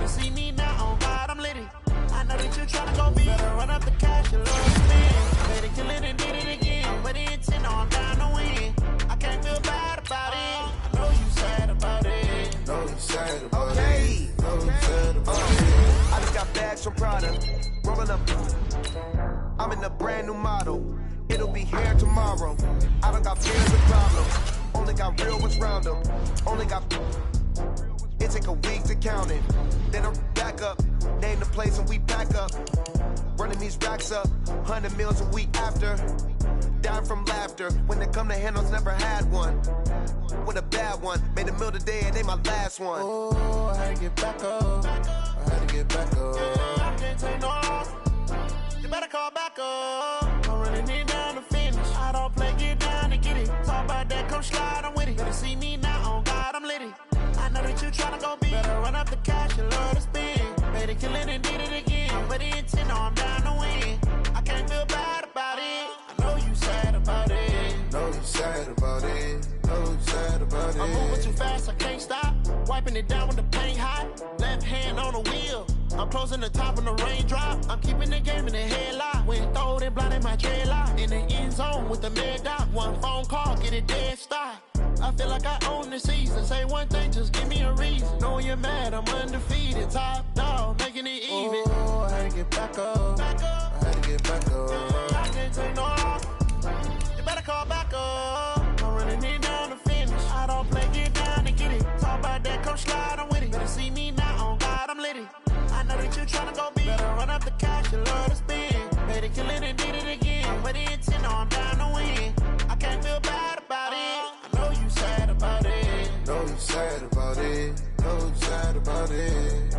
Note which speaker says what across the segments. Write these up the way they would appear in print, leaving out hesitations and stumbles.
Speaker 1: Better see me now, oh God, I'm litty. I know that you tryna go be. Better run up the cash, you love to spend. Better kill it and did it again. But the intent, I'm down to win. I can't feel bad about it. I know you sad about it.
Speaker 2: Know you sad about it. Know you sad about it.
Speaker 3: I just got bags from Prada, rolling up. I'm in a brand new model. It'll be here tomorrow. I don't got fears or problems. Only got real ones round them. Only got. It take a week to count it. Then I'm back up. Name the place and we pack up. Running these racks up. 100 meals a week after. Down from laughter. When they come to handles, never had one. With a bad one. Made a meal today and they my last one.
Speaker 2: Oh, I had to get back up. I had to get back up.
Speaker 1: I can't take no loss. You better call back up. I'm running it down to finish. I don't play, get down and get it. Talk about that, come slide, I'm with it. Better see me now, oh God, I'm litty. I know that you tryna go be. Better run up the cash, you love to spend. Better kill it and did it again. But the intent, no, I'm down to win. I can't feel bad about it. I know you sad about it.
Speaker 2: Know you sad about it. Know you sad about it.
Speaker 1: I'm moving too fast, I can't stop. Wiping it down with the paint hot. Left hand on the wheel. I'm closing the top when the raindrop. I'm keeping the game in the headlock. When throwed and blinded my dreadlock. In the end zone with the mad dot. One phone call, get it dead stop. I feel like I own the season. Say one thing, just give me a reason. Knowing you're mad, I'm undefeated. Top dog, making it even.
Speaker 2: Oh, I had to get back up. I had to get back up.
Speaker 1: I can't take no loss. You better call back up. I'm running it down to finish. I don't play, get down and get it. Talk about that, come slide, I'm with it. Better see me now, oh God, I'm litty. I know that you tryna go be. Better run up the cash, you love to spend. Better kill it and did it again. But the intent, no, I'm down to win. I can't feel bad about it. I know you sad about it.
Speaker 2: Know you sad about it. Know you sad about it.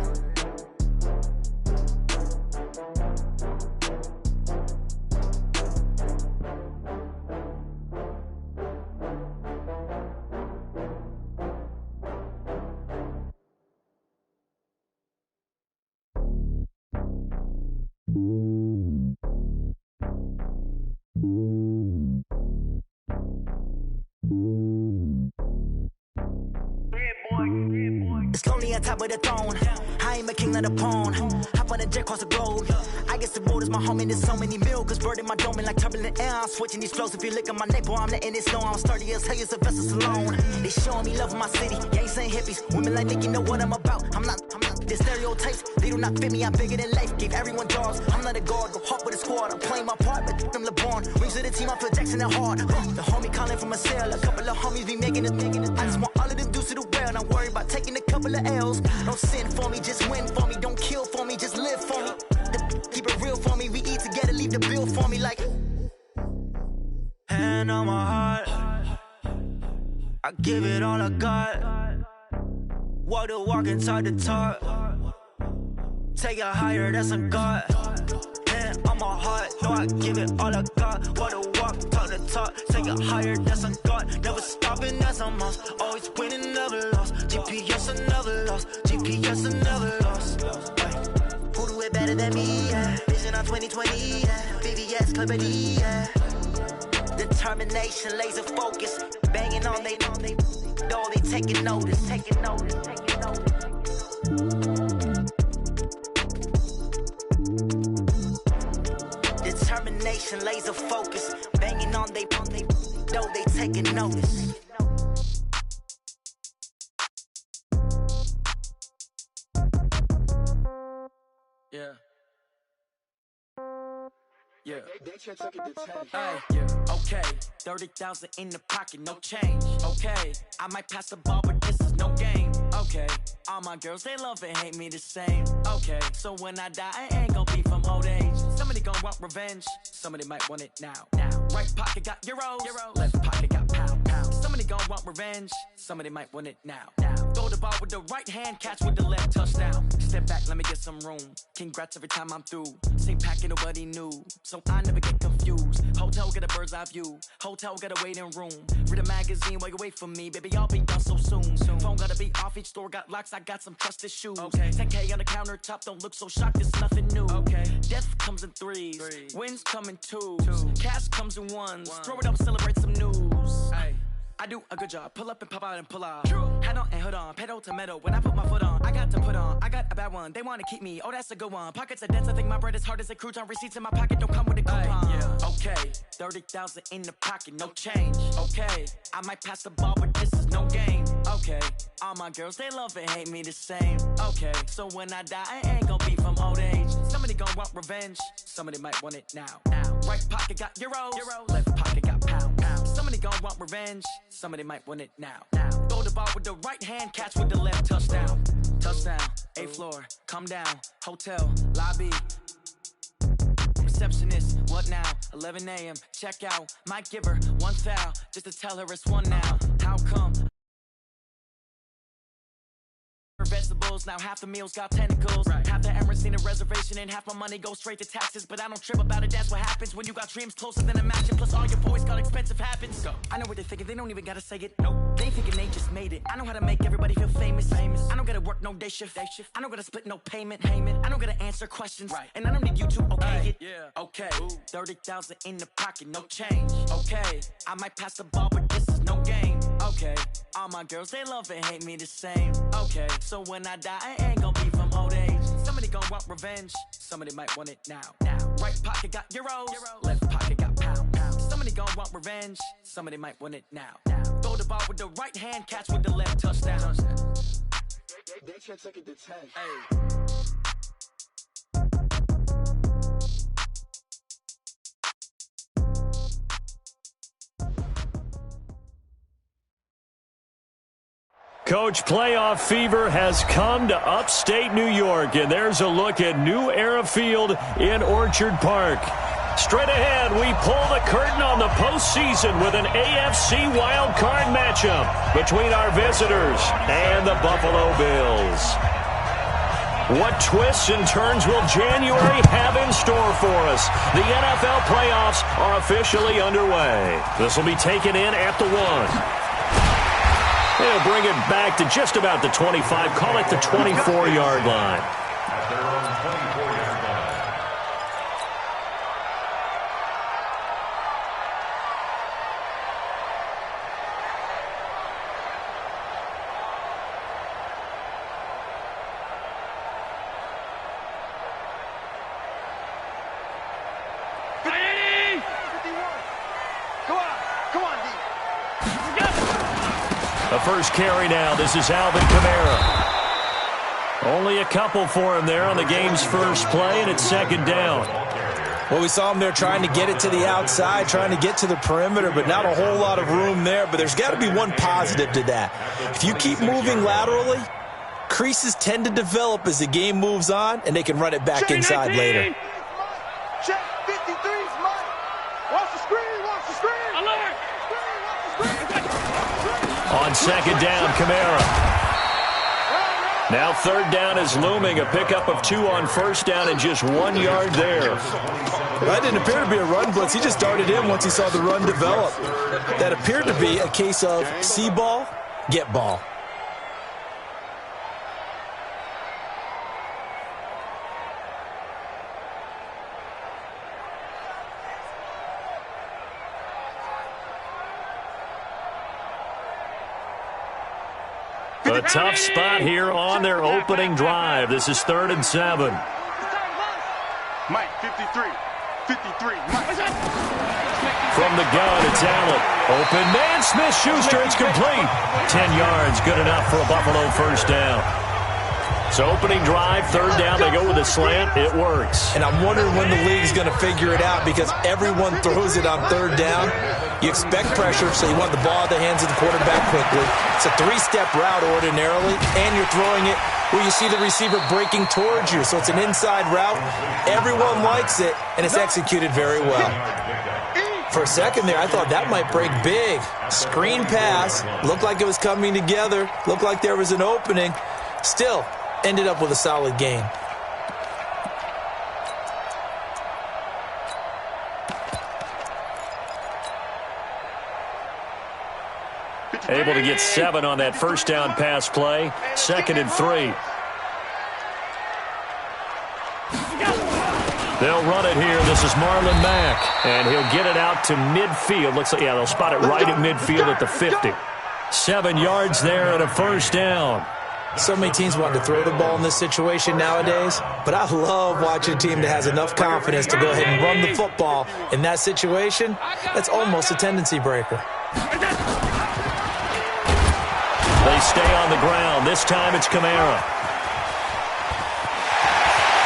Speaker 4: It's lonely on top of the throne. I am a king, not a pawn. Hop on a jet across the globe. I guess the road is my home and there's so many milkers. Bird in my dome and like turbulent air. I'm switching these flows. If you look at my neck, boy, I'm letting it snow. I'm sturdy as hell, as a vessel alone. They showing me love in my city. Gangs ain't hippies. Women like Nick, you know what I'm about. I'm not the stereotypes. They do not fit me. I'm bigger than life. Gave everyone jobs. I'm not a guard. Go hard with a squad. I'm playing my part, but I'm LeBron. Rings to the team. I feel Jackson and hard. The homie calling from a cell. A couple of homies be making it. I just want all of them dudes to do well. Not worry about taking a couple of L's. Don't sin for me, just win for me. Don't kill for me, just live for me. Keep it real for me. We eat together, leave the bill for me like. Hand on my heart, I give it all I got. Walk the walk and talk the talk. Take it higher, that's a God. Hand on my heart, no, I give it all I got. Walk the walk, talk the talk. Take it higher, that's a God. Never stopping, that's a must. Always winning, never lost. GPS, I never lost. GPS, I never lost. Who do it better than me? Yeah. Vision on 2020. Yeah. VVS, Clarity. Yeah. Determination, laser focus. Banging on they know they taking notice. Taking notice. Taking notice. Determination, laser focus. Banging on they know they taking notice.
Speaker 5: Yeah. Yeah. Hey, yeah. Okay. 30,000 in the pocket, no change. Okay. I might pass the ball, but this is no game. Okay. All my girls, they love and hate me the same. Okay. So when I die, I ain't gonna be from old age. Somebody gonna want revenge. Somebody might want it now. Right pocket got euros. Left pocket got pound. Somebody gonna want revenge. Somebody might want it now. Throw the ball with the right hand, catch with the left, touchdown. Step back, let me get some room. Congrats every time I'm through. Same packet, nobody knew. So I never get confused. Hotel get a bird's eye view. Hotel get a waiting room. Read a magazine while you wait for me. Baby, I'll be done so soon. Phone gotta be off, each store got locks. I got some trusted shoes. Okay. 10K on the countertop, don't look so shocked, it's nothing new. Okay. Death comes in threes. Wins come in twos. Cash comes in ones. Throw it up, celebrate some news. Ay. I do a good job. Pull up and pop out and pull out. Head on and hood on, pedal to metal. When I put my foot on, I got to put on. I got a bad one. They want to keep me. Oh, that's a good one. Pockets are dense. I think my bread is hard as a crouton. Receipts in my pocket don't come with a coupon. Yeah. Okay, 30,000 in the pocket, no change. Okay, I might pass the ball, but this is no game. Okay, all my girls, they love and hate me the same. Okay, so when I die, I ain't gonna be from old age. Somebody gon' want revenge. Somebody might want it now. Right pocket got euros. Left pocket got pound. Somebody gon' want revenge. Somebody might want it now. Throw the ball with the right hand, catch with the left. Touchdown. Touchdown. 8th floor. Come down. Hotel. Lobby. Receptionist. What now? 11 a.m. Check out. Might give her one foul just to tell her it's one now. How come? Vegetables, now half the meals got tentacles. Half the Emirates need a reservation and half my money goes straight to taxes. But I don't trip about it, that's what happens when you got dreams closer than a mansion. Plus all your boys got expensive habits. I know what they're thinking, they don't even gotta say it. Nope, they thinking they just made it. I know how to make everybody feel famous. I don't gotta work no day shift. I don't gotta split no payment. I don't gotta answer questions. And I don't need you to okay it. Okay, 30,000 in the pocket, no change. Okay, I might pass the ball, but this is no game. Okay, all my girls, they love and hate me the same. Okay, so when I die, I ain't gonna be from old age. Somebody gon' want revenge. Somebody might want it now. Right pocket got euros. Left pocket got pound. Somebody gon' want revenge. Somebody might want it now. Throw the ball with the right hand, catch with the left. Touchdown.
Speaker 6: They should take it to 10.
Speaker 5: Hey.
Speaker 7: Coach, playoff fever has come to upstate New York, and there's a look at New Era Field in Orchard Park. Straight ahead, we pull the curtain on the postseason with an AFC wildcard matchup between our visitors and the Buffalo Bills. What twists and turns will January have in store for us? The NFL playoffs are officially underway. This will be taken in at the 1. They'll bring it back to just about the 25, call it the 24-yard line. The first carry now. This is Alvin Kamara. Only a couple for him there on the game's first play, and it's second down.
Speaker 8: Well, we saw him there trying to get it to the outside, trying to get to the perimeter, but not a whole lot of room there. But there's got to be one positive to that. If you keep moving laterally, creases tend to develop as the game moves on, and they can run it back inside later.
Speaker 6: Check 53's Mike. Watch the screen, watch the screen. Alert.
Speaker 7: On second down, Kamara. Now third down is looming. A pickup of 2 on first down and just 1 yard there.
Speaker 8: That didn't appear to be a run blitz. He just darted in once he saw the run develop. That appeared to be a case of see ball, get ball.
Speaker 7: A tough spot here on their opening drive. This is 3rd and 7.
Speaker 6: Mike, 53. 53. Mike.
Speaker 7: From the gun, it's Allen. Open man, Smith-Schuster, it's complete. 10 yards, good enough for a Buffalo first down. So opening drive, third down, they go with a slant. It works.
Speaker 8: And I'm wondering when the league's going to figure it out because everyone throws it on third down. You expect pressure, so you want the ball at the hands of the quarterback quickly. It's a 3-step route ordinarily, and you're throwing it where you see the receiver breaking towards you. So it's an inside route. Everyone likes it, and it's executed very well. For a second there, I thought that might break big. Screen pass. Looked like it was coming together. Looked like there was an opening. Still, ended up with a solid gain.
Speaker 7: Able to get 7 on that first down pass play. 2nd and 3. They'll run it here. This is Marlon Mack, and he'll get it out to midfield. Looks like, yeah, they'll spot it right at midfield at the 50. 7 yards there and a first down.
Speaker 8: So many teams want to throw the ball in this situation nowadays, but I love watching a team that has enough confidence to go ahead and run the football. In that situation, that's almost a tendency breaker.
Speaker 7: They stay on the ground. This time it's Kamara.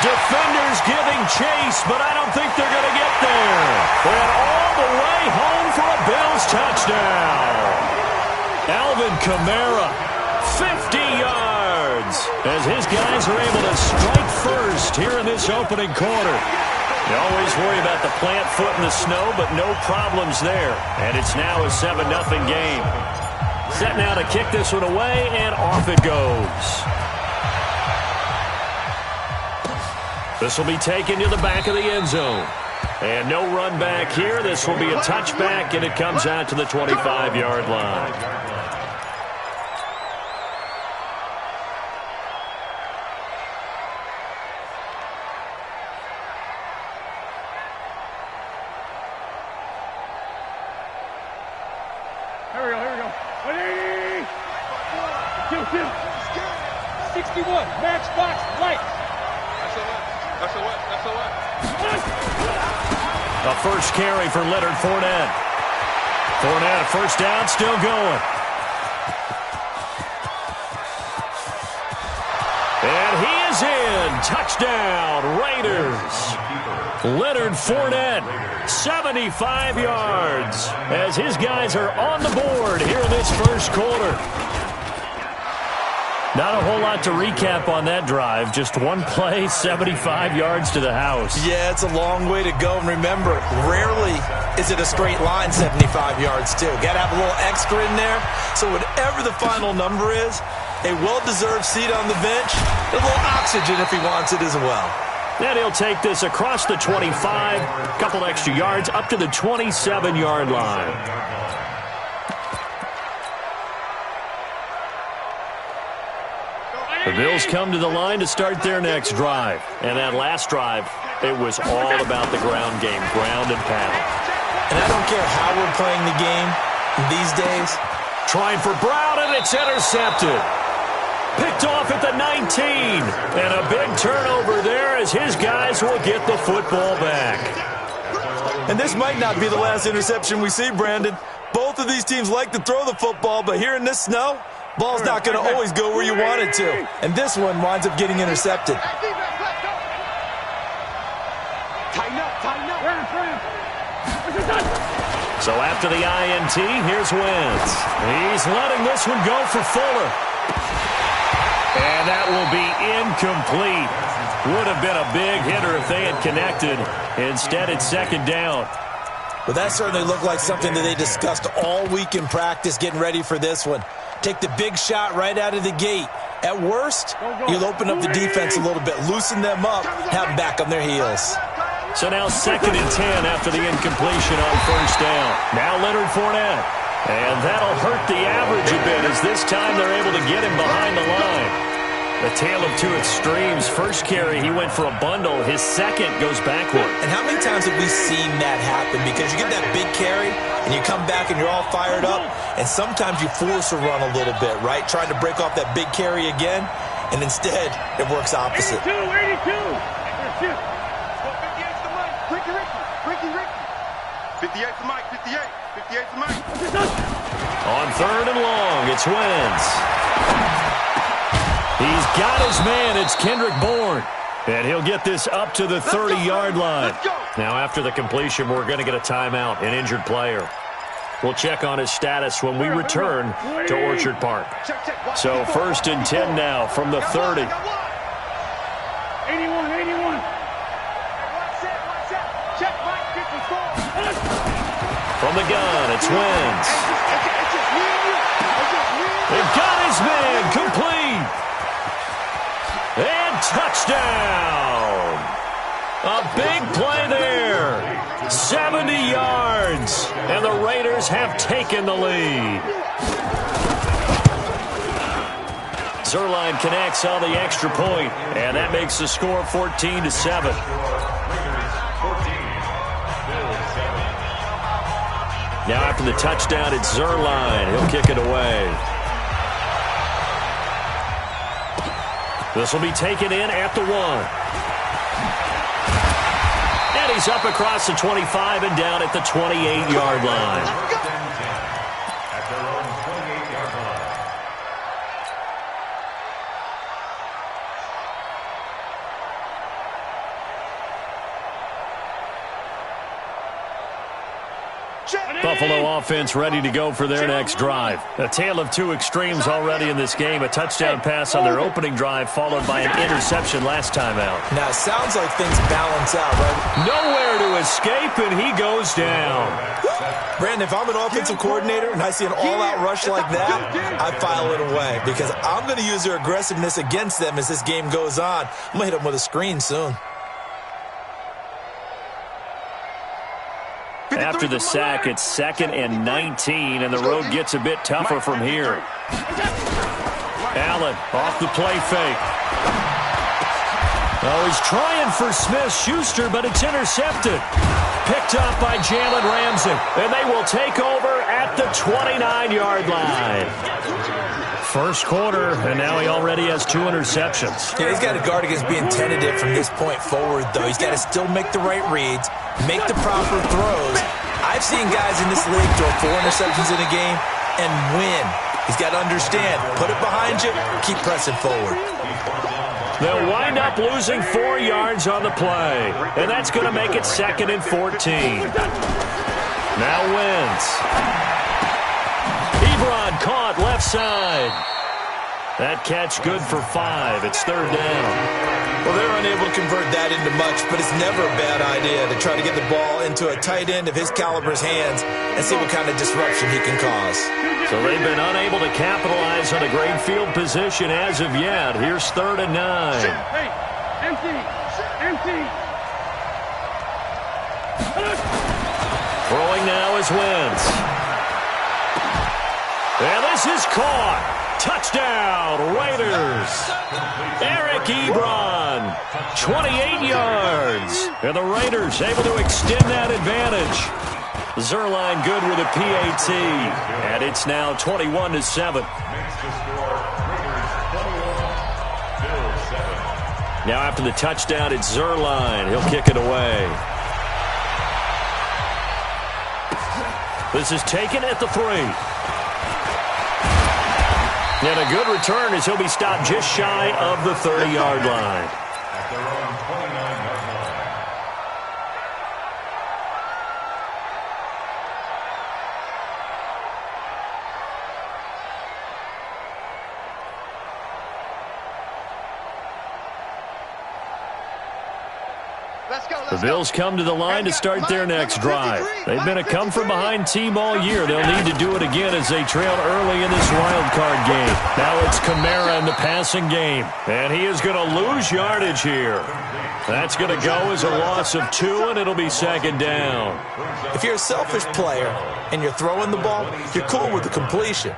Speaker 7: Defenders giving chase, but I don't think they're going to get there. And all the way home for a Bills touchdown. Alvin Kamara, 50 yards, as his guys are able to strike first here in this opening quarter. You always worry about the plant foot in the snow, but no problems there. And it's now a 7-0 game. Set now to kick this one away, and off it goes. This will be taken to the back of the end zone. And no run back here. This will be a touchback, and it comes out to the 25-yard line.
Speaker 6: Here we go. 180. 61. Matchbox light. That's a what?
Speaker 7: A first carry for Leonard Fournette. Fournette, first down, still going. And he is in. Touchdown, Raiders. Leonard Fournette, 75 yards, as his guys are on the board here in this first quarter. Not a whole lot to recap on that drive. Just one play, 75 yards to the house.
Speaker 8: Yeah, it's a long way to go. And remember, rarely is it a straight line 75 yards, too. Got to have a little extra in there. So whatever the final number is, a well-deserved seat on the bench, a little oxygen if he wants it as well.
Speaker 7: Then he'll take this across the 25, a couple extra yards, up to the 27-yard line. The Bills come to the line to start their next drive. And that last drive, it was all about the ground game, ground and pound.
Speaker 8: And I don't care how we're playing the game these days.
Speaker 7: Trying for Brown, and it's intercepted. Picked off at the 19. And a big turnover there as his guys will get the football back.
Speaker 8: And this might not be the last interception we see, Brandon. Both of these teams like to throw the football, but here in this snow, ball's not going to always go where you want it to. And this one winds up getting intercepted.
Speaker 6: Tighten up.
Speaker 7: So after the INT, here's Wentz. He's letting this one go for Fuller. And that will be incomplete. Would have been a big hitter if they had connected. Instead, it's second down.
Speaker 8: Well, that certainly looked like something that they discussed all week in practice getting ready for this one. Take the big shot right out of the gate. At worst, you'll open up the defense a little bit, loosen them up, have them back on their heels.
Speaker 7: So now 2nd and 10 after the incompletion on first down. Now Leonard Fournette. And that'll hurt the average a bit as this time they're able to get him behind the line. The tale of two extremes. First carry, he went for a bundle. His second goes backward.
Speaker 8: And how many times have we seen that happen? Because you get that big carry, and you come back and you're all fired up, and sometimes you force a run a little bit, right? Trying to break off that big carry again, and instead it works opposite.
Speaker 6: 82. 58's the mic. 58's the mic.
Speaker 7: On 3rd and long, it's Wentz. He's got his man. It's Kendrick Bourne. And he'll get this up to the 30-yard line. Now, after the completion, we're going to get a timeout, an injured player. We'll check on his status when we return to Orchard Park. So 1st and 10 now from the 30.
Speaker 6: 81. Check, Mike.
Speaker 7: From the gun, it's Wentz. They've got his man complete. And touchdown. A big play there. 70 yards. And the Raiders have taken the lead. Zerline connects on the extra point, and that makes the score 14-7. Now after the touchdown, it's Zerline. He'll kick it away. This will be taken in at the 1. And he's up across the 25 and down at the 28-yard line. Buffalo offense ready to go for their next drive. A tale of two extremes already in this game. A touchdown pass on their opening drive followed by an interception last time out.
Speaker 8: Now, it sounds like things balance out, right?
Speaker 7: Nowhere to escape, and he goes down.
Speaker 8: Brandon, if I'm an offensive coordinator and I see an all-out rush like that, I file it away because I'm going to use their aggressiveness against them as this game goes on. I'm going to hit them with a screen soon.
Speaker 7: After the sack, it's 2nd and 19, and the road gets a bit tougher from here. Allen off the play fake. Oh, he's trying for Smith-Schuster, but it's intercepted. Picked up by Jalen Ramsey, and they will take over at the 29-yard line. First quarter, and now he already has 2 interceptions.
Speaker 8: Yeah, he's got to guard against being tentative from this point forward, though. He's got to still make the right reads, make the proper throws. I've seen guys in this league throw 4 interceptions in a game and win. He's got to understand, put it behind you, keep pressing forward.
Speaker 7: They'll wind up losing 4 yards on the play, and that's going to make it 2nd and 14. Now Wentz. Ebron caught left side. That catch good for 5. It's 3rd down.
Speaker 8: Well, they're unable to convert that into much, but it's never a bad idea to try to get the ball into a tight end of his caliber's hands and see what kind of disruption he can cause.
Speaker 7: So they've been unable to capitalize on a great field position as of yet. Here's 3rd and 9.
Speaker 6: Empty.
Speaker 7: Throwing now is Wentz. And this is caught. Touchdown, Raiders. Eric Ebron, 28 yards. And the Raiders able to extend that advantage. Zerline good with a PAT. And it's now 21-7. Now after the touchdown, it's Zerline. He'll kick it away. This is taken at the 3. And a good return as he'll be stopped just shy of the 30-yard line.
Speaker 9: At their own 29-yard line.
Speaker 7: The Bills come to the line to start their next drive. They've been a come-from-behind team all year. They'll need to do it again as they trail early in this wild card game. Now it's Kamara in the passing game, and he is going to lose yardage here. That's going to go as a loss of 2, and it'll be 2nd down.
Speaker 8: If you're a selfish player and you're throwing the ball, you're cool with the completion.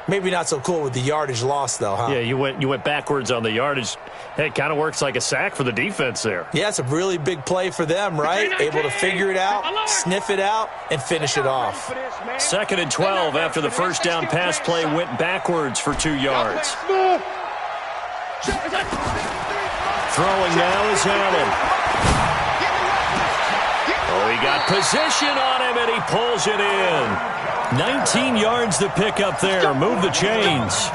Speaker 8: Maybe not so cool with the yardage loss, though, huh?
Speaker 7: Yeah, you went backwards on the yardage. Hey, it kind of works like a sack for the defense there.
Speaker 8: Yeah, it's a really big play for them, right? Able to figure it out, sniff it out, and finish it off.
Speaker 7: 2nd and 12 after the first down pass play went backwards for 2 yards. Throwing now is Allen. Oh, he got position on him, and he pulls it in. 19 yards to pick up there. Move the chains.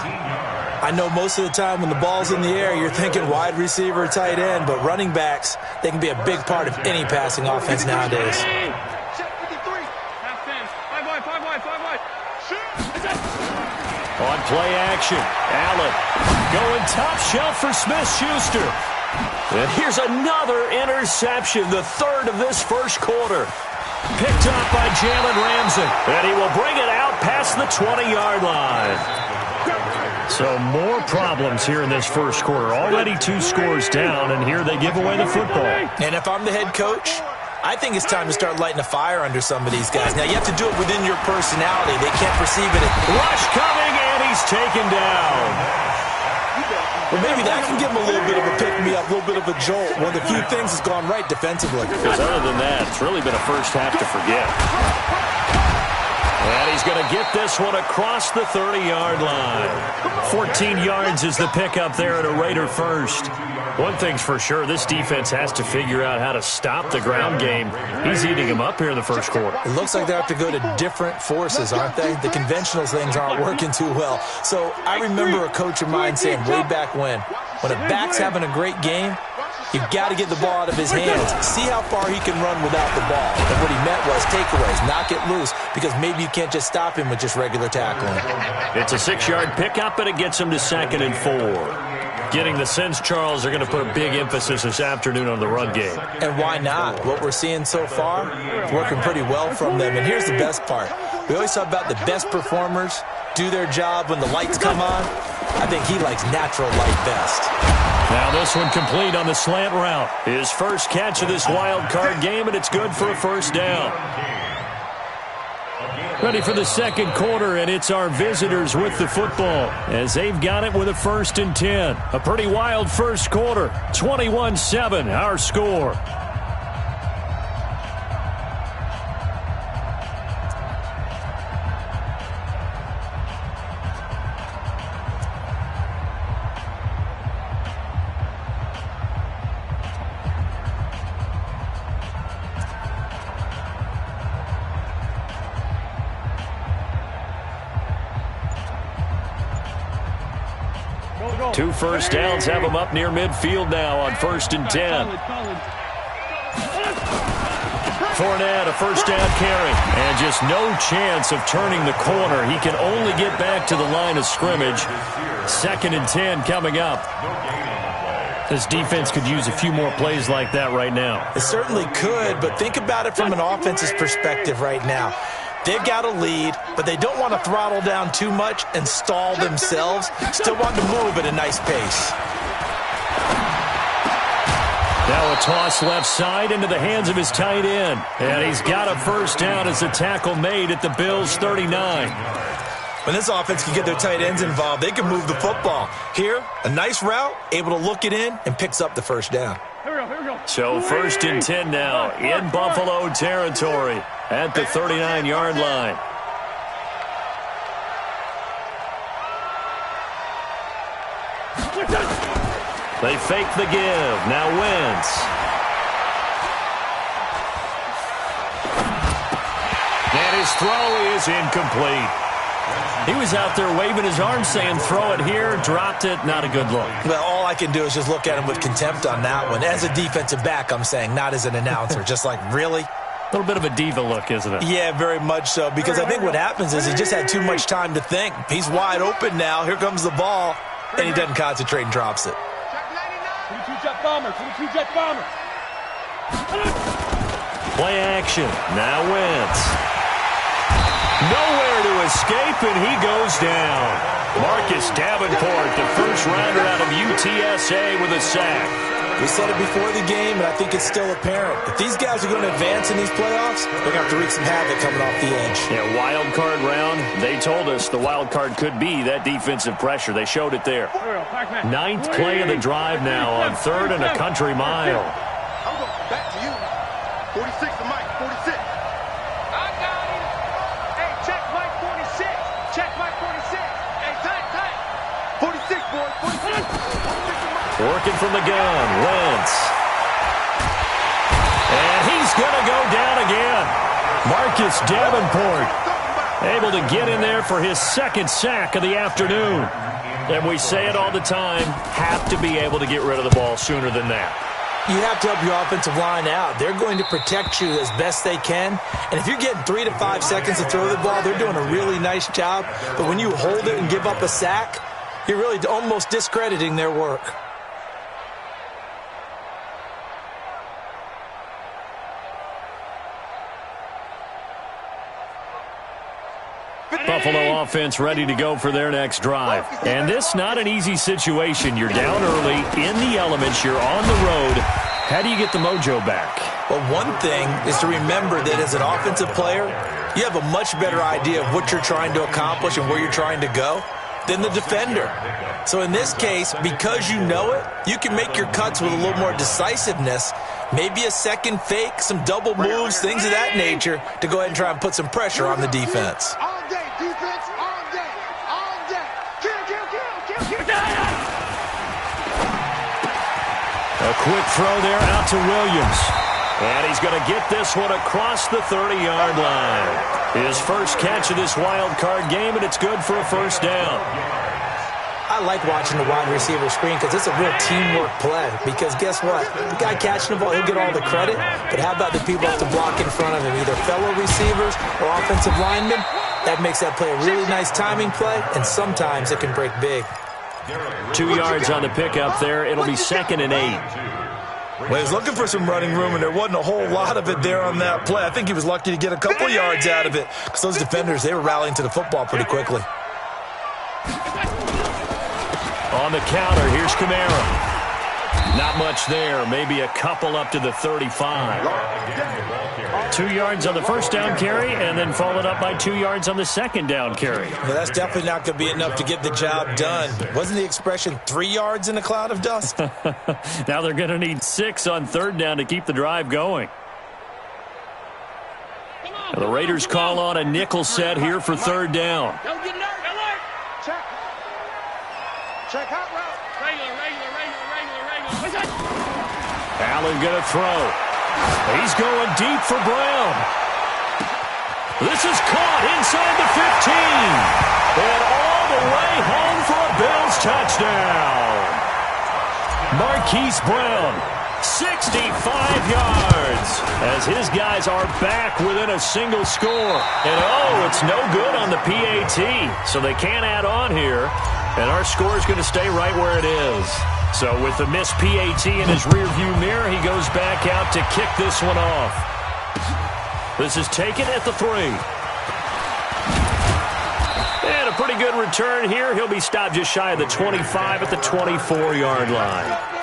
Speaker 8: I know most of the time when the ball's in the air, you're thinking wide receiver, tight end, but running backs, they can be a big part of any passing offense nowadays.
Speaker 7: On play action, Allen going top shelf for Smith-Schuster. And here's another interception, the 3rd of this first quarter. Picked up by Jalen Ramsey, and he will bring it out past the 20-yard line. So more problems here in this first quarter. Already 2 scores down, and here they give away the football.
Speaker 8: And if I'm the head coach, I think it's time to start lighting a fire under some of these guys. Now, you have to do it within your personality. They can't perceive it.
Speaker 7: Rush coming, and he's taken down.
Speaker 8: Well, maybe that can give him a little bit of a pick-me-up, a little bit of a jolt. One of the few things has gone right defensively.
Speaker 7: Because other than that, it's really been a first half to forget. And he's going to get this one across the 30-yard line. 14 yards is the pickup there at a Raider first. One thing's for sure, this defense has to figure out how to stop the ground game. He's eating him up here in the first quarter.
Speaker 8: It looks like they have to go to different forces, aren't they? The conventional things aren't working too well. So I remember a coach of mine saying way back when a back's having a great game, you've got to get the ball out of his hands. See how far he can run without the ball. And what he meant was takeaways, knock it loose, because maybe you can't just stop him with just regular tackling.
Speaker 7: It's a 6-yard pickup, and it gets him to 2nd and 4. Getting the sense, Charles, are going to put a big emphasis this afternoon on the run game.
Speaker 8: And why not? What we're seeing so far, working pretty well from them. And here's the best part. We always talk about the best performers do their job when the lights come on. I think he likes natural light best.
Speaker 7: Now this one complete on the slant route. His first catch of this wild card game, and it's good for a first down. Ready for the second quarter, and it's our visitors with the football as they've got it with a 1st and 10. A pretty wild first quarter. 21-7, our score. Two first downs have them up near midfield now on 1st and 10. Fournette, a first down carry. And just no chance of turning the corner. He can only get back to the line of scrimmage. 2nd and 10 coming up. This defense could use a few more plays like that right now.
Speaker 8: It certainly could, but think about it from an offense's perspective right now. They've got a lead, but they don't want to throttle down too much and stall themselves. Still want to move at a nice pace.
Speaker 7: Now a toss left side into the hands of his tight end. And he's got a first down as a tackle made at the Bills' 39.
Speaker 8: When this offense can get their tight ends involved, they can move the football. Here, a nice route, able to look it in, and picks up the first down.
Speaker 7: So 1st and 10 now in Buffalo territory at the 39-yard line. They fake the give. Now Wentz. And his throw is incomplete. He was out there waving his arms saying, throw it here, dropped it, not a good look.
Speaker 8: Well, all I can do is just look at him with contempt on that one. As a defensive back, I'm saying, not as an announcer. Just like, really?
Speaker 7: A little bit of a diva look, isn't it?
Speaker 8: Yeah, very much so, because I think what happens is he just had too much time to think. He's wide open now. Here comes the ball, and he doesn't concentrate and drops it.
Speaker 6: 22-jet bomber, 22-jet bomber.
Speaker 7: Play action. Now Wentz. Nowhere to escape, and he goes down. Marcus Davenport, the first rounder out of UTSA with a sack.
Speaker 8: We said it before the game, and I think it's still apparent. If these guys are going to advance in these playoffs, they're going to have to wreak some havoc coming off the edge.
Speaker 7: Yeah, wild card round. They told us the wild card could be that defensive pressure. They showed it there. 9th play of the drive now on 3rd and a country mile.
Speaker 6: I'm going back to you. 46 to Mike, 46. I got him. Hey, check Mike 46. Check Mike 46. Hey, tight. 46, boy, 46.
Speaker 7: Working from the gun, Wentz. And he's going to go down again. Marcus Davenport able to get in there for his 2nd sack of the afternoon. And we say it all the time, have to be able to get rid of the ball sooner than that.
Speaker 8: You have to help your offensive line out. They're going to protect you as best they can. And if you're getting 3 to 5 seconds to throw the ball, they're doing a really nice job. But when you hold it and give up a sack, you're really almost discrediting their work.
Speaker 7: Buffalo offense ready to go for their next drive. And this not an easy situation. You're down early, in the elements, you're on the road. How do you get the mojo back?
Speaker 8: Well, one thing is to remember that as an offensive player, you have a much better idea of what you're trying to accomplish and where you're trying to go. than the defender. So in this case, because you know it, you can make your cuts with a little more decisiveness, maybe a second fake, some double moves, things of that nature, to go ahead and try and put some pressure on the defense.
Speaker 6: All day, defense, all day, all day. Kill.
Speaker 7: A quick throw there out to Williams. And he's going to get this one across the 30-yard line. His first catch of this wild card game, and it's good for a first down.
Speaker 8: I like watching the wide receiver screen because it's a real teamwork play. Because guess what? The guy catching the ball, he'll get all the credit. But how about the people have to block in front of him, either fellow receivers or offensive linemen? That makes that play a really nice timing play, and sometimes it can break big.
Speaker 7: 2 yards on the pickup there. It'll be 2nd and 8.
Speaker 8: Well, he was looking for some running room, and there wasn't a whole lot of it there on that play. I think he was lucky to get a couple yards out of it because those defenders, they were rallying to the football pretty quickly.
Speaker 7: On the counter, here's Kamara. Not much there, maybe a couple up to the 35. 2 yards on the first down carry, and then followed up by 2 yards on the second down carry.
Speaker 8: Well, that's definitely not going to be enough to get the job done. Wasn't the expression 3 yards in a cloud of dust?
Speaker 7: Now they're going to need 6 on third down to keep the drive going. The Raiders call on a nickel set here for third down.
Speaker 6: Don't get nervous. Check hot route. Regular.
Speaker 7: Allen going to throw. He's going deep for Brown. This is caught inside the 15. And all the way home for a Bills touchdown. Marquise Brown, 65 yards, as his guys are back within a single score. And it's no good on the PAT, so they can't add on here. And our score is going to stay right where it is. So with the missed PAT in his rearview mirror, he goes back out to kick this one off. This is taken at the 3. And a pretty good return here. He'll be stopped just shy of the 25 at the 24-yard line.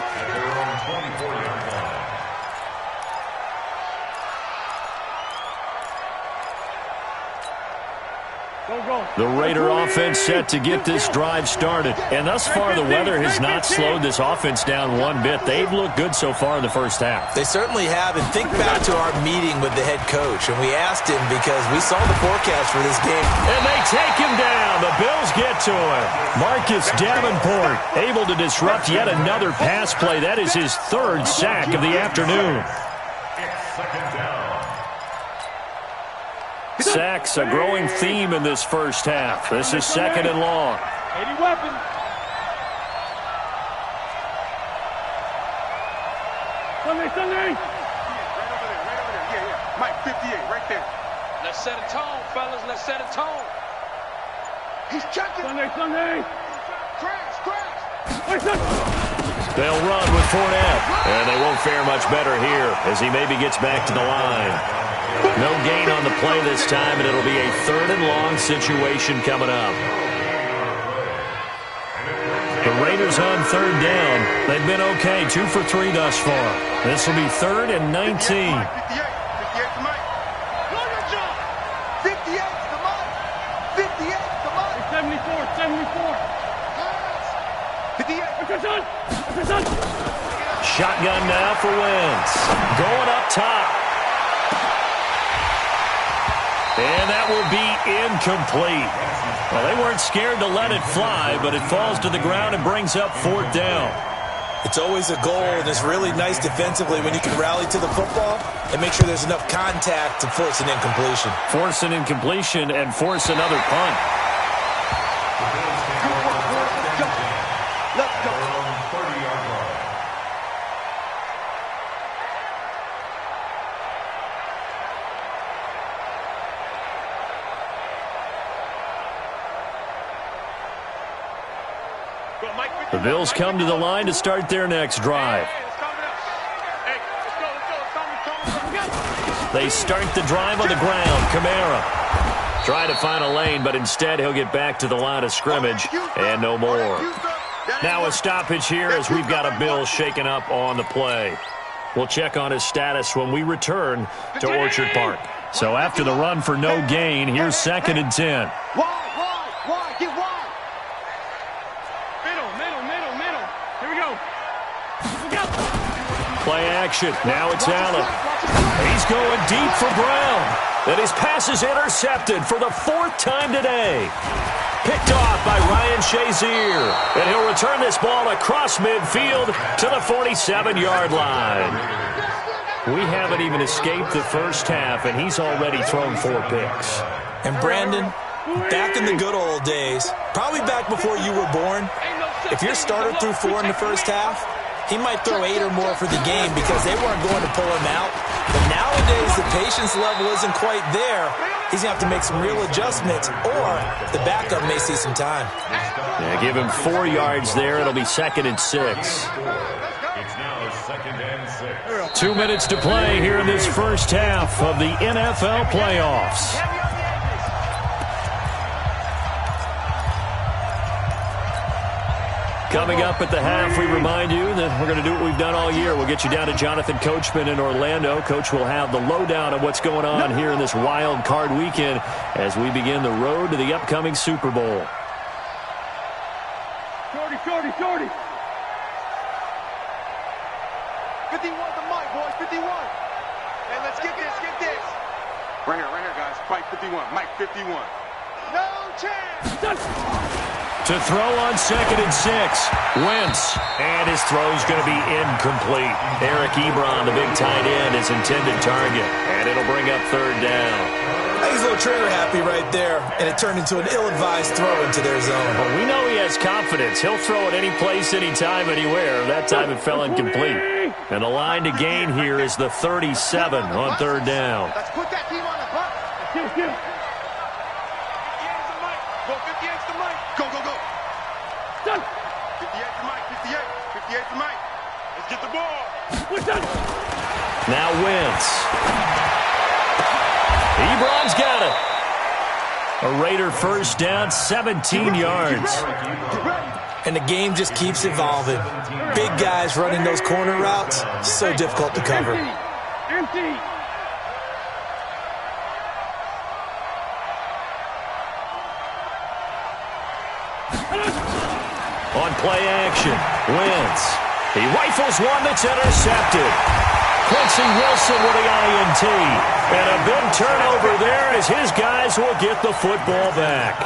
Speaker 7: The Raider offense set to get this drive started. And thus far, the weather has not slowed this offense down one bit. They've looked good so far in the first half.
Speaker 8: They certainly have. And think back to our meeting with the head coach. And we asked him because we saw the forecast for this game.
Speaker 7: And they take him down. The Bills get to him. Marcus Davenport able to disrupt yet another pass play. That is his 3rd sack of the afternoon. Sacks, a growing theme in this first half. This is 2nd and long.
Speaker 6: 80 weapon. Sunday. Right over there. Yeah. Mike, 58, right there. Let's set a tone, fellas. Let's set a tone. He's checking. Sunday. Crash.
Speaker 7: They'll run with Fournette. And they won't fare much better here as he maybe gets back to the line. No gain on the play this time, and it'll be a 3rd and long situation coming up. The Raiders on third down. They've been okay, 2 for 3 thus far. This will be 3rd and 19.
Speaker 6: 58 to Mike. 58 to Mike. 58 to Mike. 74. 58.
Speaker 7: Shotgun now for Wentz. Going up top. And that will be incomplete. Well, they weren't scared to let it fly, but it falls to the ground and brings up 4th down.
Speaker 8: It's always a goal, and it's really nice defensively when you can rally to the football and make sure there's enough contact to force an incompletion.
Speaker 7: Force an incompletion and force another punt.
Speaker 6: Let's go.
Speaker 7: The Bills come to the line to start their next drive. They start the drive on the ground. Kamara trying to find a lane, but instead he'll get back to the line of scrimmage and no more. Now a stoppage here as we've got a Bill shaken up on the play. We'll check on his status when we return to Orchard Park. So after the run for no gain, here's 2nd and 10.
Speaker 6: Wide, get wide.
Speaker 7: Play action. Now it's Allen. He's going deep for Brown. And his pass is intercepted for the 4th time today. Picked off by Ryan Shazier. And he'll return this ball across midfield to the 47-yard line. We haven't even escaped the first half, and he's already thrown 4 picks.
Speaker 8: And Brandon, back in the good old days, probably back before you were born, if your starter threw 4 in the first half, he might throw 8 or more for the game because they weren't going to pull him out. But nowadays, the patience level isn't quite there. He's going to have to make some real adjustments, or the backup may see some time.
Speaker 7: Yeah, give him 4 yards there. It'll be 2nd and 6.
Speaker 9: It's now 2nd and 6.
Speaker 7: 2 minutes to play here in this first half of the NFL playoffs. Coming up at the half, we remind you that we're going to do what we've done all year. We'll get you down to Jonathan Coachman in Orlando. Coach will have the lowdown of what's going on here in this wild card weekend as we begin the road to the upcoming Super Bowl.
Speaker 6: Shorty. 51 the mic, boys, 51. Hey, let's get this. Right here, guys. Mike 51, Mike 51. No chance.
Speaker 7: To throw on 2nd and 6. Wentz. And his throw's going to be incomplete. Eric Ebron, the big tight end, is intended target. And it'll bring up 3rd down.
Speaker 8: He's a little trigger happy right there, and it turned into an ill-advised throw into their zone.
Speaker 7: But we know he has confidence. He'll throw it any place, anytime, anywhere. That time it fell incomplete. And the line to gain here is the 37 on 3rd down.
Speaker 6: Let's put that team on the bus. Go, 58's the mic. Go. 58's the mic. 58's the mic. Let's get the ball.
Speaker 7: Now Wentz. Ebron's got it. A Raider first down, 17 yards.
Speaker 8: And the game just keeps evolving. Big guys running those corner routes, so difficult to cover.
Speaker 6: Empty.
Speaker 7: On play action, Wentz. He rifles one that's intercepted. Quincy Wilson with the INT. And a big turnover there as his guys will get the football back.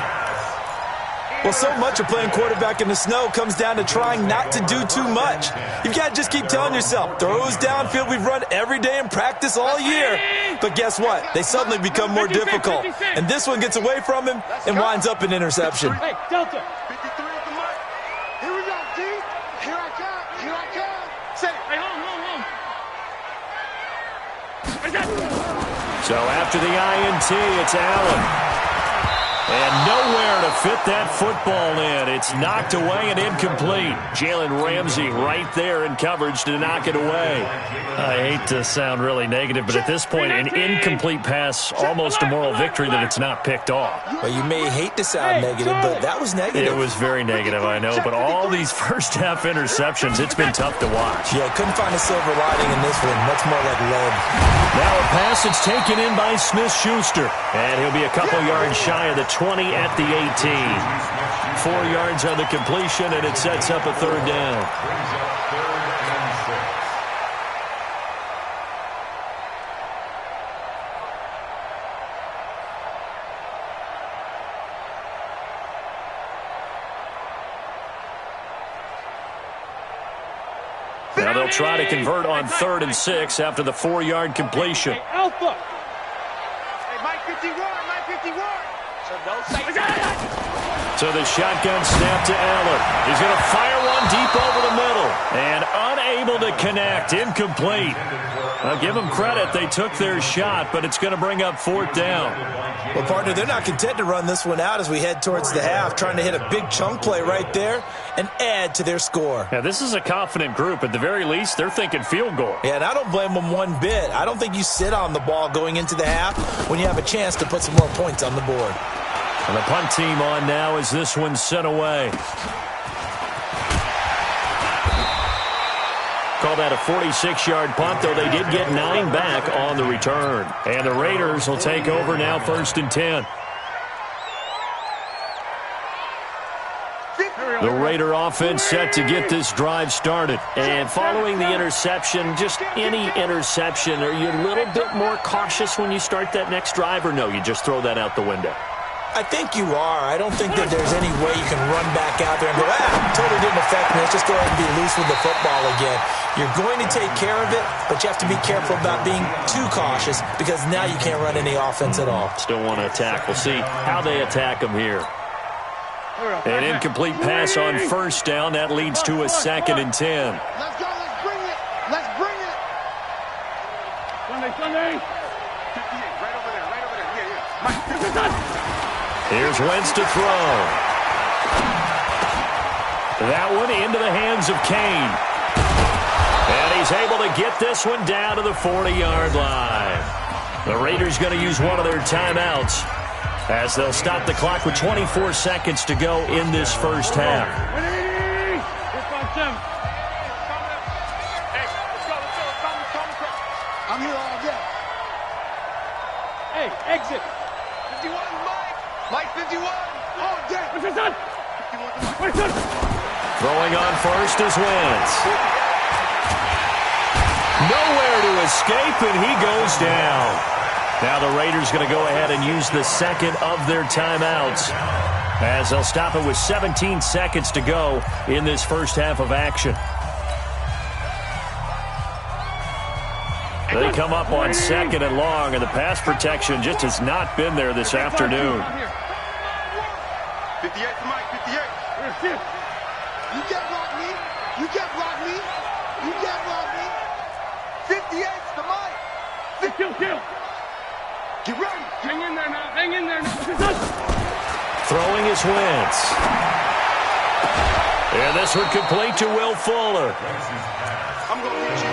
Speaker 8: Well, so much of playing quarterback in the snow comes down to trying not to do too much. You've got to just keep telling yourself, throws downfield we've run every day in practice all year. But guess what? They suddenly become more difficult. And this one gets away from him and winds up an interception.
Speaker 6: Hey, Delta. 53 at the mic. Here we go, D. Here I come. Say it. Hey, hold.
Speaker 7: So after the INT, it's Allen. And nowhere to fit that football in. It's knocked away and incomplete. Jalen Ramsey right there in coverage to knock it away. I hate to sound really negative, but at this point, an incomplete pass, almost a moral victory that it's not picked off.
Speaker 8: Well, you may hate to sound negative, but that was negative.
Speaker 7: It was very negative, I know. But all these first-half interceptions, it's been tough to watch.
Speaker 8: Yeah, couldn't find a silver lining in this one. Much more like lead.
Speaker 7: Now a pass that's taken in by Smith-Schuster. And he'll be a couple yards shy of the 20 at the 18. 4 yards on the completion, and it sets up a 3rd down. Now they'll try to convert on 3rd and 6 after the 4-yard completion.
Speaker 6: Hey, Alpha. Hey, Mike 51.
Speaker 7: So the shotgun snap to Allen. He's going to fire one deep over the middle. And unable to connect. Incomplete. I'll give them credit. They took their shot, but it's going to bring up 4th down.
Speaker 8: Well, partner, they're not content to run this one out as we head towards the half, trying to hit a big chunk play right there and add to their score.
Speaker 7: Yeah, this is a confident group. At the very least, they're thinking field goal.
Speaker 8: Yeah, and I don't blame them one bit. I don't think you sit on the ball going into the half when you have a chance to put some more points on the board.
Speaker 7: And the punt team on now as this one's sent away. Call that a 46-yard punt, though they did get 9 back on the return. And the Raiders will take over now 1st and 10. The Raider offense set to get this drive started. And following the interception, just any interception, are you a little bit more cautious when you start that next drive, or no, you just throw that out the window?
Speaker 8: I think you are. I don't think that there's any way you can run back out there and go, totally didn't affect me. Let's just go ahead and be loose with the football again. You're going to take care of it, but you have to be careful about being too cautious because now you can't run any offense at all.
Speaker 7: Still want to attack. We'll see how they attack them here. An incomplete pass on first down. That leads to a 2nd and 10.
Speaker 6: Let's go. Let's bring it. Let's bring it. Sunday. 58. Right over there. Right over there. Yeah.
Speaker 7: Here's Wentz to throw. That one into the hands of Kane. And he's able to get this one down to the 40-yard line. The Raiders going to use one of their timeouts as they'll stop the clock with 24 seconds to go in this first half.
Speaker 6: I'm here all day. Hey, exit. 51, Mike 51. All day. What's this on? 51.
Speaker 7: Throwing on first is Wentz. Nowhere to escape, and he goes down. Now the Raiders going to go ahead and use the second of their timeouts as they'll stop it with 17 seconds to go in this first half of action. They come up on 2nd and long, and the pass protection just has not been there this afternoon.
Speaker 6: 58 to Mike, 58. You can't block me. You can't block me. You can't block me. 58 to Mike. Kill. Get ready. Hang in there now. Hang in there now.
Speaker 7: Throwing is Wentz. And this one complete to Will Fuller.
Speaker 6: I'm going to hit you.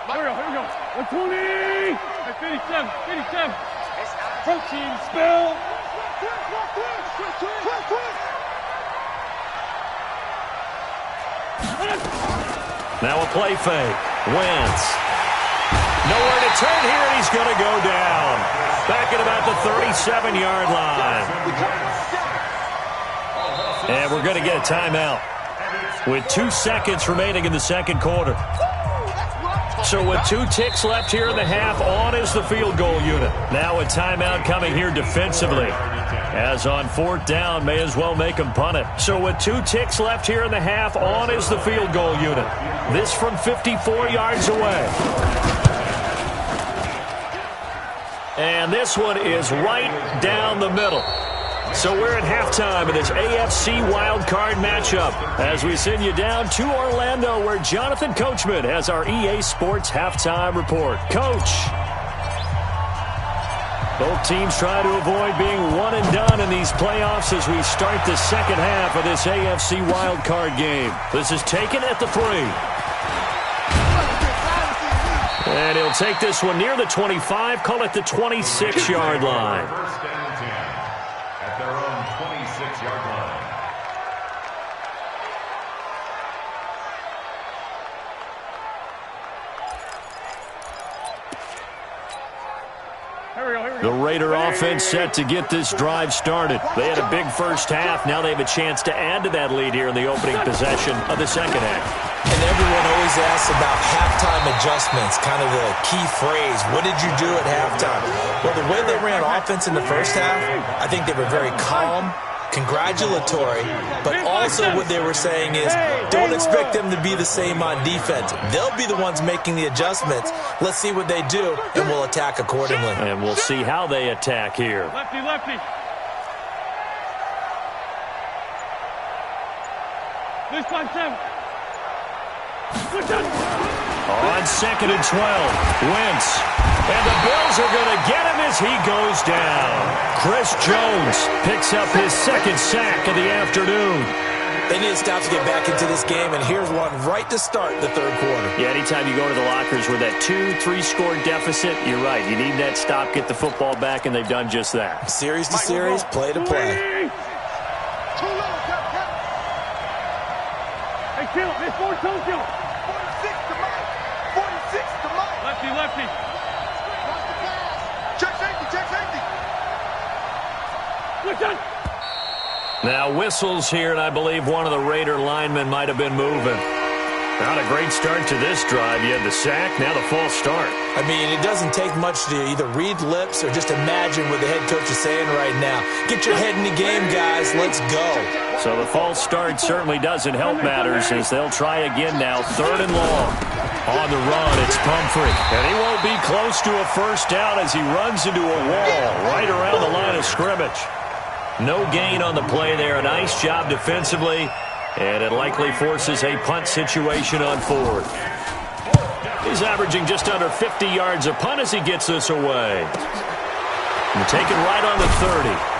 Speaker 10: Here we go. 120. 57. Protein spill.
Speaker 7: Now a play fake. Wentz. Nowhere to turn here, and he's going to go down. Back at about the 37-yard line. And we're going to get a timeout with 2 seconds remaining in the second quarter. So with 2 ticks left here in the half, on is the field goal unit. Now a timeout coming here defensively. As on 4th down, may as well make them punt it. So with 2 ticks left here in the half, on is the field goal unit. This from 54 yards away. And this one is right down the middle. So we're at halftime of this AFC wildcard matchup as we send you down to Orlando where Jonathan Coachman has our EA Sports halftime report. Coach. Both teams try to avoid being one and done in these playoffs as we start the second half of this AFC wildcard game. This is taken at the 3. And he'll take this one near the 25, call it the 26-yard line.
Speaker 9: First down 10 at their own 26-yard line.
Speaker 7: The Raider offense set to get this drive started. They had a big first half. Now they have a chance to add to that lead here in the opening possession of the second half.
Speaker 8: And everyone always asks about halftime adjustments, kind of the key phrase. What did you do at halftime? Well, the way they ran offense in the first half, I think they were very calm, congratulatory, but also what they were saying is don't expect them to be the same on defense. They'll be the ones making the adjustments. Let's see what they do, and we'll attack accordingly.
Speaker 7: And we'll see how they attack here.
Speaker 10: Lefty. This time, 7.
Speaker 7: On 2nd and 12, Wentz. And the Bills are going to get him as he goes down. Chris Jones picks up his second sack of the afternoon.
Speaker 8: They need to stop to get back into this game, and here's one right to start the third quarter.
Speaker 7: Yeah, anytime you go to the lockers with that 2-3-score deficit, you're right. You need that stop, get the football back, and they've done just that.
Speaker 8: Series to series, play to play.
Speaker 10: kill him. It's 4 toe kill.
Speaker 3: 46 to Mike. 46 to Mike.
Speaker 10: Lefty, lefty.
Speaker 3: Check safety, check safety.
Speaker 10: Listen.
Speaker 7: Now whistles here, and I believe one of the Raider linemen might have been moving. Not a great start to this drive. You had the sack, now the false start.
Speaker 8: I mean, it doesn't take much to either read lips or just imagine what the head coach is saying right now. Get your head in the game, guys. Let's go.
Speaker 7: So the false start certainly doesn't help matters as they'll try again now. 3rd and long. On the run, it's Pumphrey. And he won't be close to a first down as he runs into a wall right around the line of scrimmage. No gain on the play there. A nice job defensively. And it likely forces a punt situation on 4th. He's averaging just under 50 yards a punt as he gets this away. And taken right on the 30.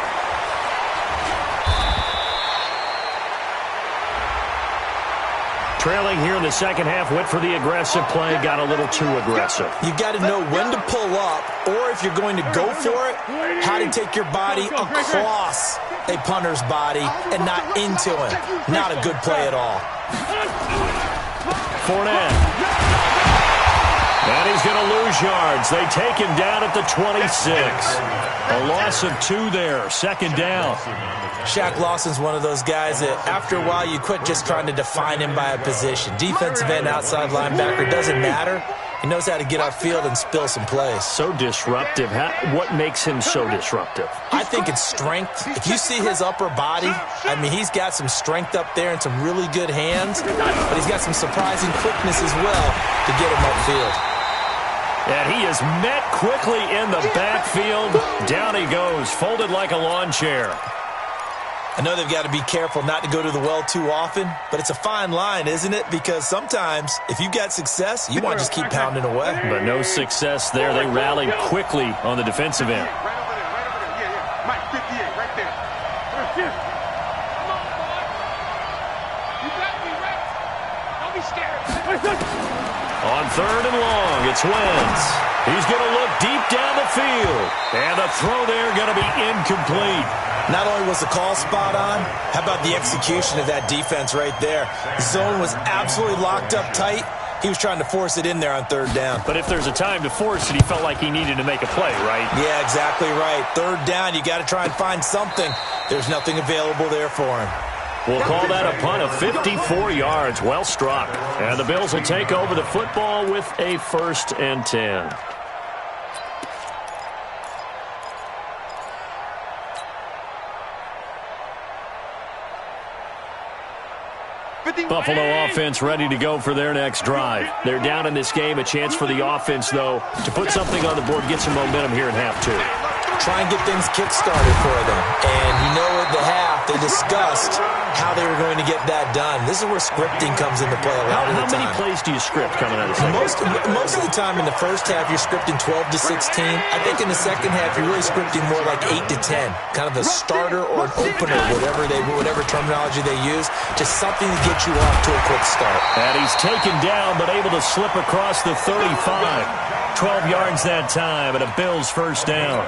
Speaker 7: Trailing here in the second half, went for the aggressive play, got a little too aggressive.
Speaker 8: You got to know when to pull up, or if you're going to go for it, how to take your body across a punter's body and not into him. Not a good play at all.
Speaker 7: Fournette. And he's going to lose yards. They take him down at the 26. A loss of 2 there. 2nd down.
Speaker 8: Shaq Lawson's one of those guys that after a while you quit just trying to define him by a position. Defensive end, outside linebacker, doesn't matter. He knows how to get upfield and spill some plays.
Speaker 7: So disruptive. What makes him so disruptive?
Speaker 8: I think it's strength. If you see his upper body, I mean, he's got some strength up there and some really good hands, but he's got some surprising quickness as well to get him upfield.
Speaker 7: And he is met quickly in the backfield. Down he goes, folded like a lawn chair.
Speaker 8: I know they've got to be careful not to go to the well too often, but it's a fine line, isn't it? Because sometimes, if you've got success, you want to just keep pounding away.
Speaker 7: But no success there. They rallied quickly on the defensive end.
Speaker 3: Right over there. Yeah. Mike, 58, right there.
Speaker 10: Come on, boy. You got me, Rex. Don't be scared.
Speaker 7: On 3rd and long, it's Wentz. He's going to look deep down the field. And the throw there going to be incomplete.
Speaker 8: Not only was the call spot on, how about the execution of that defense right there? The zone was absolutely locked up tight. He was trying to force it in there on 3rd down.
Speaker 7: But if there's a time to force it, he felt like he needed to make a play, right?
Speaker 8: Yeah, exactly right. 3rd down, you got to try and find something. There's nothing available there for him.
Speaker 7: We'll call that a punt of 54 yards. Well struck. And the Bills will take over the football with a 1st and 10. Buffalo offense ready to go for their next drive. They're down in this game. A chance for the offense, though, to put something on the board, get some momentum here in half 2.
Speaker 8: Try and get things kick-started for them. And you know at the half, they discussed how they were going to get that done. This is where scripting comes into play a lot of the time.
Speaker 7: How many plays do you script coming out of the second?
Speaker 8: Most of the time in the first half, you're scripting 12 to 16. I think in the second half, you're really scripting more like 8 to 10. Kind of a starter or an opener, whatever terminology they use. Just something to get you off to a quick start.
Speaker 7: And he's taken down, but able to slip across the 35. 12 yards that time, and a Bills 1st down.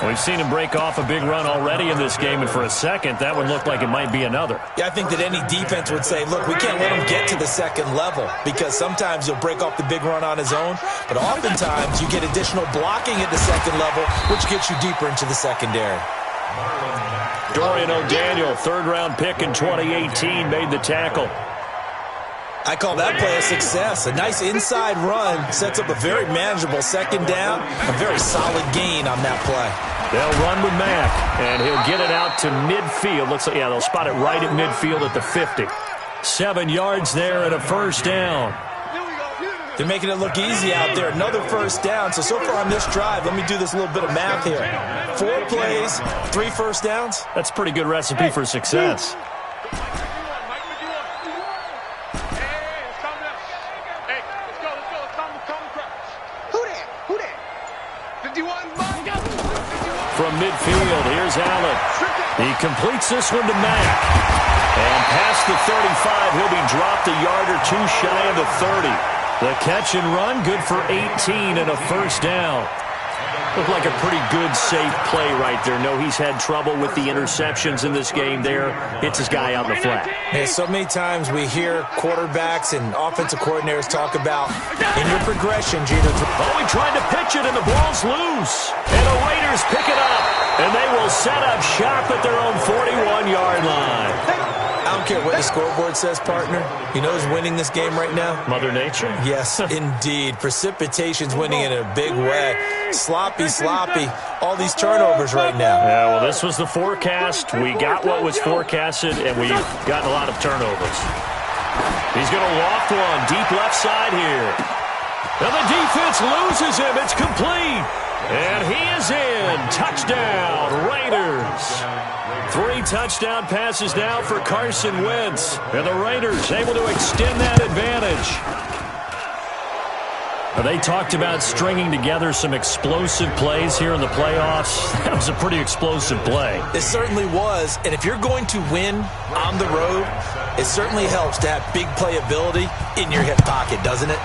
Speaker 7: We've seen him break off a big run already in this game, and for a second, that would look like it might be another.
Speaker 8: Yeah, I think that any defense would say, look, we can't let him get to the second level, because sometimes he'll break off the big run on his own, but oftentimes you get additional blocking at the second level, which gets you deeper into the secondary.
Speaker 7: Dorian O'Daniel, 3rd-round pick in 2018, made the tackle.
Speaker 8: I call that play a success. A nice inside run sets up a very manageable 2nd down. A very solid gain on that play.
Speaker 7: They'll run with Mack, and he'll get it out to midfield. Looks like, yeah, they'll spot it right at midfield at the 50. 7 yards there and a 1st down.
Speaker 8: They're making it look easy out there. Another 1st down. So far on this drive, let me do this little bit of math here. 4 plays, 3 1st downs.
Speaker 7: That's a pretty good recipe for success. From midfield, here's Allen. He completes this one to Mack. And past the 35, he'll be dropped a yard or 2 shy of the 30. The catch and run, good for 18 and a 1st down. Looked like a pretty good, safe play right there. No, he's had trouble with the interceptions in this game there. Hits his guy out in the flat.
Speaker 8: Yeah, so many times we hear quarterbacks and offensive coordinators talk about in your progression, he
Speaker 7: tried to pitch it, and the ball's loose. And the Raiders pick it up, and they will set up shop at their own 41-yard line.
Speaker 8: I don't care what the scoreboard says, partner. You know who's winning this game right now?
Speaker 7: Mother Nature?
Speaker 8: Yes, indeed. Precipitation's winning in a big way. Sloppy. All these turnovers right now.
Speaker 7: Yeah, well, this was the forecast. We got what was forecasted, and we've gotten a lot of turnovers. He's going to loft one deep left side here. And the defense loses him. It's complete. And he is in. Touchdown, Raiders. 3 touchdown passes now for Carson Wentz. And the Raiders able to extend that advantage. They talked about stringing together some explosive plays here in the playoffs. That was a pretty explosive play.
Speaker 8: It certainly was. And if you're going to win on the road, it certainly helps to have big playability in your hip pocket, doesn't it?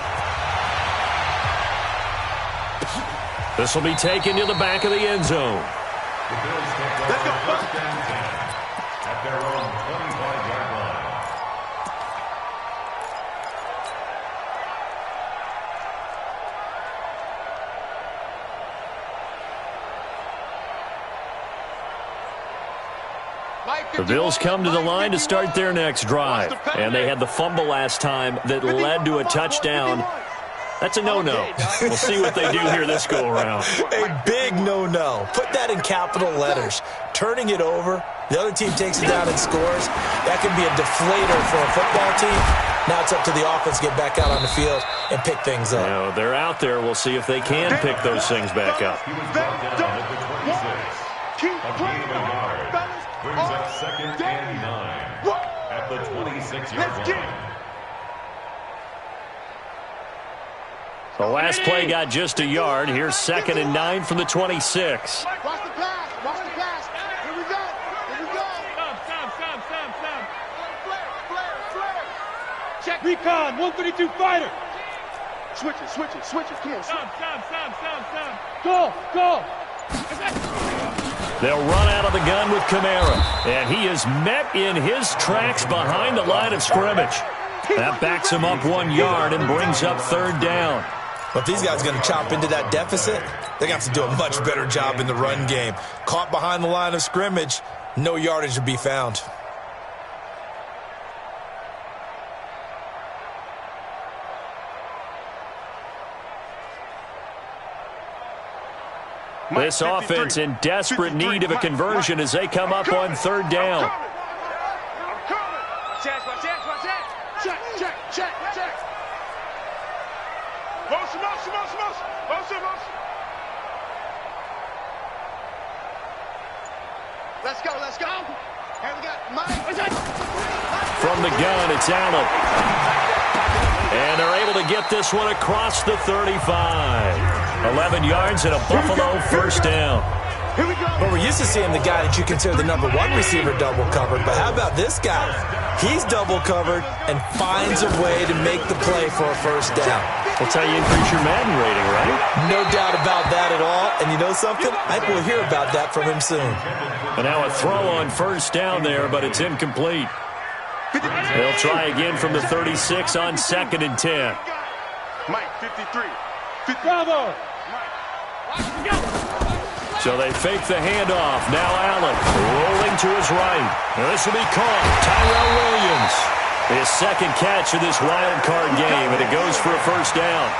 Speaker 7: This will be taken to the back of the end zone.
Speaker 6: Let's go.
Speaker 9: At their own 25-yard line.
Speaker 7: The Bills come to the line to start their next drive. And they had the fumble last time that led to a touchdown. That's a no-no. We'll see what they do here this go-around.
Speaker 8: A big no-no. Put that in capital letters. Turning it over, the other team takes it down and scores. That can be a deflator for a football team. Now it's up to the offense to get back out on the field and pick things up.
Speaker 7: No, they're out there. We'll see if they can pick those things back up.
Speaker 9: He was brought down at the 26. A gain of a yard. Brings up 2nd and 9 at the 26-yard line.
Speaker 7: The last play got just a yard. Here's 2nd and 9 from the 26.
Speaker 10: Watch the pass. Watch the pass. Here we go. Flare. Check. Recon. 132 fighter. Switch it. Come on. Stop. Go.
Speaker 7: They'll run out of the gun with Kamara. And he is met in his tracks behind the line of scrimmage. That backs him up 1 yard and brings up 3rd down.
Speaker 8: But if these guys are going to chop into that deficit, they're going to have to do a much better job in the run game. Caught behind the line of scrimmage, no yardage to be found.
Speaker 7: This offense in desperate need of a conversion as they come up on 3rd down.
Speaker 10: Check. Motion. Let's go. Here we got Mike.
Speaker 7: From the gun, it's Allen. And they're able to get this one across the 35. 11 yards and a Buffalo 1st down.
Speaker 10: Here we go.
Speaker 8: Well, we're used to seeing the guy that you consider the #1 receiver double covered, but how about this guy? He's double covered and finds a way to make the play for a 1st down.
Speaker 7: That's how you increase your Madden rating, right?
Speaker 8: No doubt about that at all. And you know something? I think we'll hear about that from him soon.
Speaker 7: And now a throw on 1st down there, but it's incomplete. They'll try again from the 36 on 2nd and 10.
Speaker 10: Mike, 53. Bravo.
Speaker 7: So they fake the handoff. Now Allen rolling to his right. Now this will be caught. Tyrell Williams. His 2nd catch of this wild card game, and it goes for a 1st down.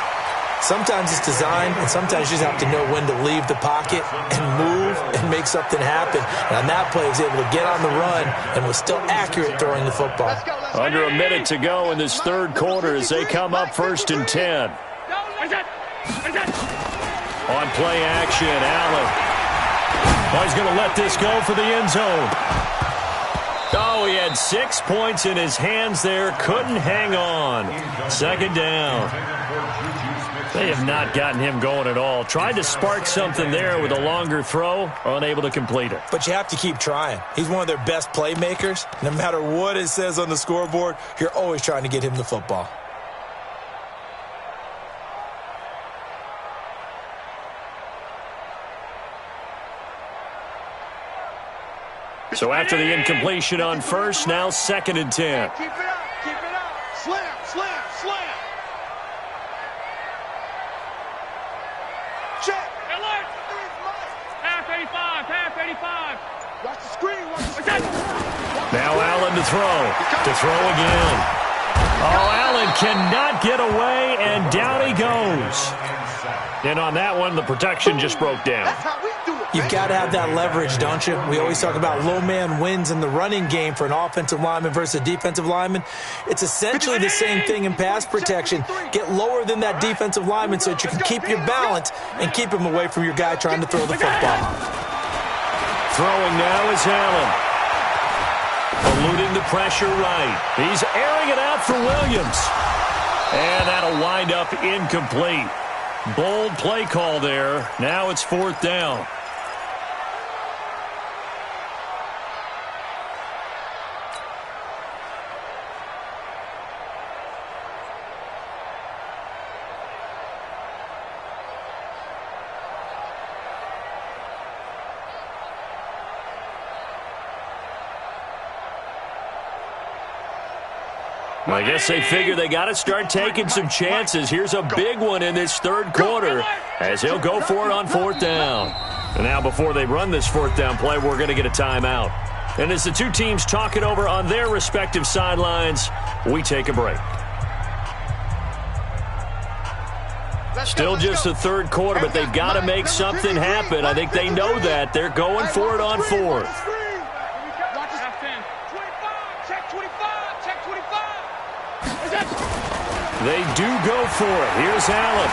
Speaker 8: Sometimes it's designed, and sometimes you just have to know when to leave the pocket and move and make something happen. And on that play, he was able to get on the run and was still accurate throwing the football.
Speaker 7: Under a minute to go in this 3rd quarter as they come up 1st and 10. On play action, Allen. Oh, he's going to let this go for the end zone. Oh, he had 6 points in his hands there. Couldn't hang on. 2nd down. They have not gotten him going at all. Tried to spark something there with a longer throw. Unable to complete it.
Speaker 8: But you have to keep trying. He's one of their best playmakers. No matter what it says on the scoreboard, you're always trying to get him the football.
Speaker 7: So after the incompletion on first, now 2nd and 10.
Speaker 10: Keep it up, keep it up. Slam, slam, slam. Check. Alert. Half 85, half 85. Watch the screen, watch the screen.
Speaker 7: Now Allen to throw again. Oh, Allen cannot get away, and down he goes. And on that one, the protection just broke down.
Speaker 10: That's how we do it.
Speaker 8: You've got to have that leverage, don't you? We always talk about low man wins in the running game for an offensive lineman versus a defensive lineman. It's essentially the same thing in pass protection. Get lower than that defensive lineman so that you can keep your balance and keep him away from your guy trying to throw the football.
Speaker 7: Throwing now is Allen. Eluding the pressure right. He's airing it out for Williams. And that'll wind up incomplete. Bold play call there. Now it's 4th down. I guess they figure they got to start taking some chances. Here's a big one in this 3rd quarter as he'll go for it on 4th down. And now before they run this 4th down play, we're going to get a timeout. And as the two teams talk it over on their respective sidelines, we take a break. Still just the 3rd quarter, but they've got to make something happen. I think they know that. They're going for it on 4th. They do go for it. Here's Allen.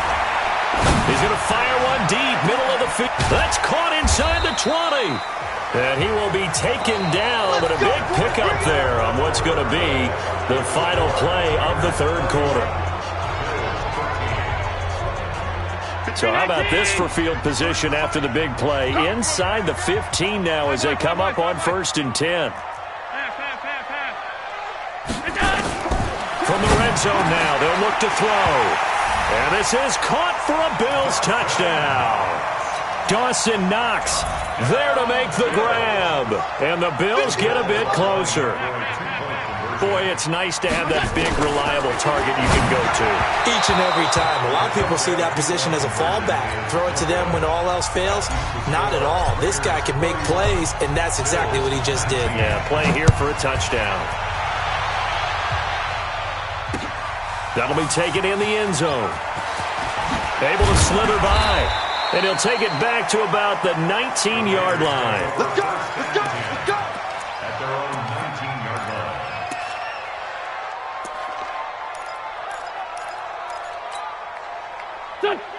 Speaker 7: He's going to fire one deep, middle of the field. That's caught inside the 20. And he will be taken down, but a big pickup there on what's going to be the final play of the 3rd quarter. So how about this for field position after the big play? Inside the 15 now as they come up on 1st and 10. From the red zone now, they'll look to throw. And this is caught for a Bills touchdown. Dawson Knox there to make the grab. And the Bills get a bit closer. Boy, it's nice to have that big, reliable target you can go to.
Speaker 8: Each and every time. A lot of people see that position as a fallback. Throw it to them when all else fails. Not at all. This guy can make plays, and that's exactly what he just did.
Speaker 7: Yeah, play here for a touchdown. That'll be taken in the end zone. Able to slither by. And he'll take it back to about the 19-yard line.
Speaker 10: Let's go, let's go, let's go.
Speaker 9: At their own 19-yard line.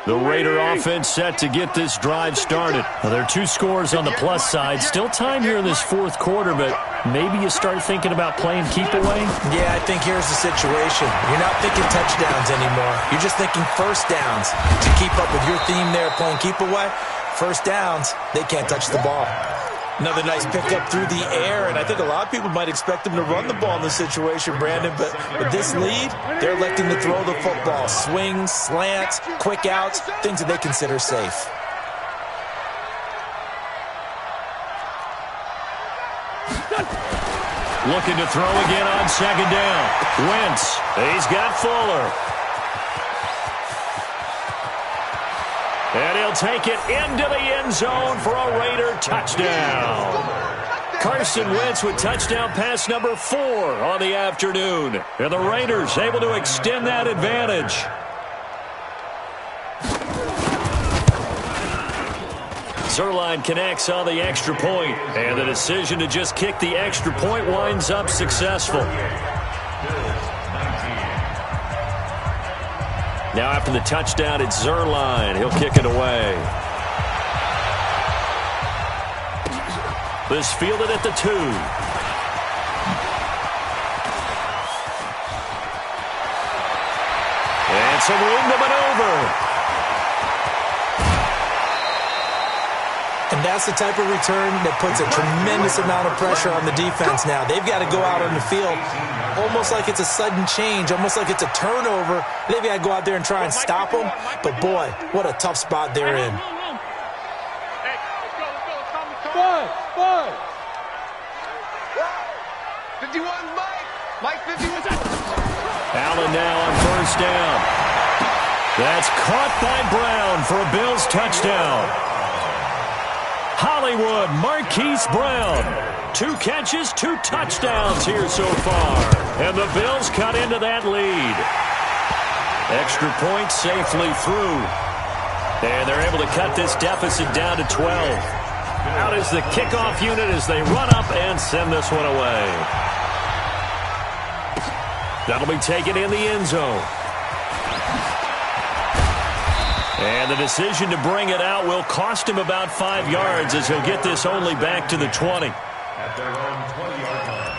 Speaker 7: The Raider offense set to get this drive started. Now, there are 2 scores on the plus side. Still time here in this 4th quarter, but maybe you start thinking about playing keep away?
Speaker 8: Yeah, I think here's the situation. You're not thinking touchdowns anymore. You're just thinking first downs. To keep up with your theme there, playing keep away, first downs, they can't touch the ball. Another nice pickup through the air, and I think a lot of people might expect them to run the ball in this situation, Brandon, but with this lead, they're electing to throw the football. Swings, slants, quick outs, things that they consider safe.
Speaker 7: Looking to throw again on 2nd down. Wentz, he's got Fuller. And he'll take it into the end zone for a Raider touchdown. Carson Wentz with touchdown pass number 4 on the afternoon. And the Raiders able to extend that advantage. Zerline connects on the extra point, and the decision to just kick the extra point winds up successful. Now after the touchdown, it's Zerline. He'll kick it away. This fielded at the 2. And some room to maneuver.
Speaker 8: And that's the type of return that puts a tremendous amount of pressure on the defense now. They've got to go out on the field almost like it's a sudden change, almost like it's a turnover. They've got to go out there and try and stop them. But, boy, what a tough spot they're in.
Speaker 6: 51, Mike. Mike 51.
Speaker 7: Allen now on first down. That's caught by Brown for a Bills touchdown. Hollywood Marquise Brown. 2 catches, 2 touchdowns here so far. And the Bills cut into that lead. Extra point safely through. And they're able to cut this deficit down to 12. Out is the kickoff unit as they run up and send this one away. That'll be taken in the end zone. And the decision to bring it out will cost him about 5 yards as he'll get this only back to the 20.
Speaker 9: At their own 20-yard line.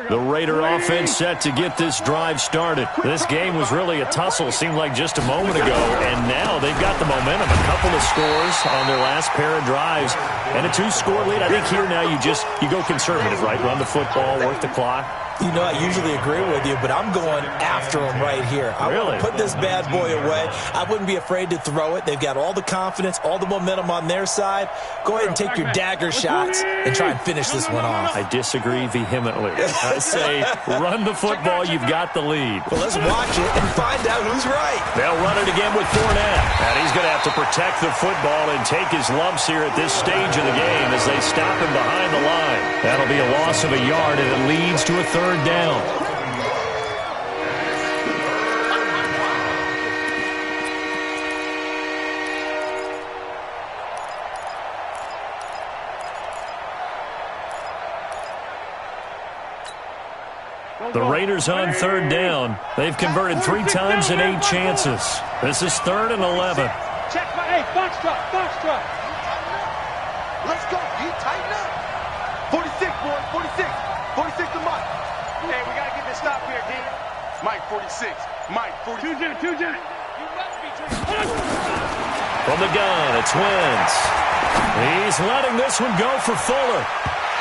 Speaker 7: The Raider offense set to get this drive started. This game was really a tussle, seemed like just a moment ago, and now they've got the momentum. A couple of scores on their last pair of drives, and a 2-score lead. I think here now you go conservative, right? Run the football, work the clock.
Speaker 8: You know, I usually agree with you, but I'm going after him right here. I want to put this bad boy away. I wouldn't be afraid to throw it. They've got all the confidence, all the momentum on their side. Go ahead and take your dagger shots and try and finish this one off.
Speaker 7: I disagree vehemently. I say run the football. You've got the lead.
Speaker 8: Well, let's watch it and find out who's right.
Speaker 7: They'll run it again with Fournette. And he's going to have to protect the football and take his lumps here at this stage of the game as they stop him behind the line. That'll be a loss of a yard, and it leads to a third down. The Raiders on third down. They've converted 3 times in 8 chances. This is 3rd and 11.
Speaker 10: Check my, hey, box truck.
Speaker 6: Let's go. You tighten up. 46, boy. 46 to Mike. Hey, we got to get this stop here, D. Mike, 46. Mike, 46.
Speaker 10: 2 Jet. You must be
Speaker 7: From the gun, it's Wentz. He's letting this one go for Fuller.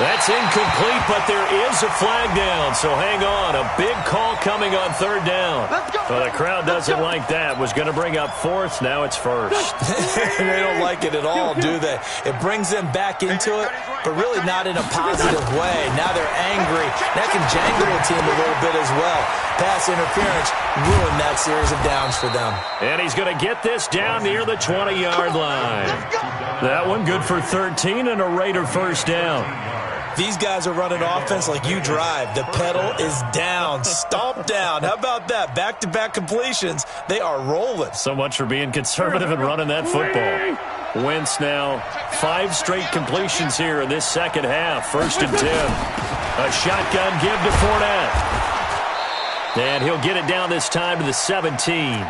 Speaker 7: That's incomplete, but there is a flag down, so hang on. A big call coming on 3rd down. Well, the crowd doesn't like that. Was going to bring up 4th, now it's 1st.
Speaker 8: They don't like it at all, do they? It brings them back into it, but really not in a positive way. Now they're angry. That can jangle the team a little bit as well. Pass interference ruined that series of downs for them.
Speaker 7: And he's going to get this down near the 20-yard line. That one good for 13 and a Raider first down.
Speaker 8: These guys are running offense like you drive. The pedal is down, stomped down. How about that? Back-to-back completions. They are rolling.
Speaker 7: So much for being conservative and running that football. Wentz now 5 straight completions here in this second half. 1st and 10. A shotgun give to Fournette. And he'll get it down this time to the 17.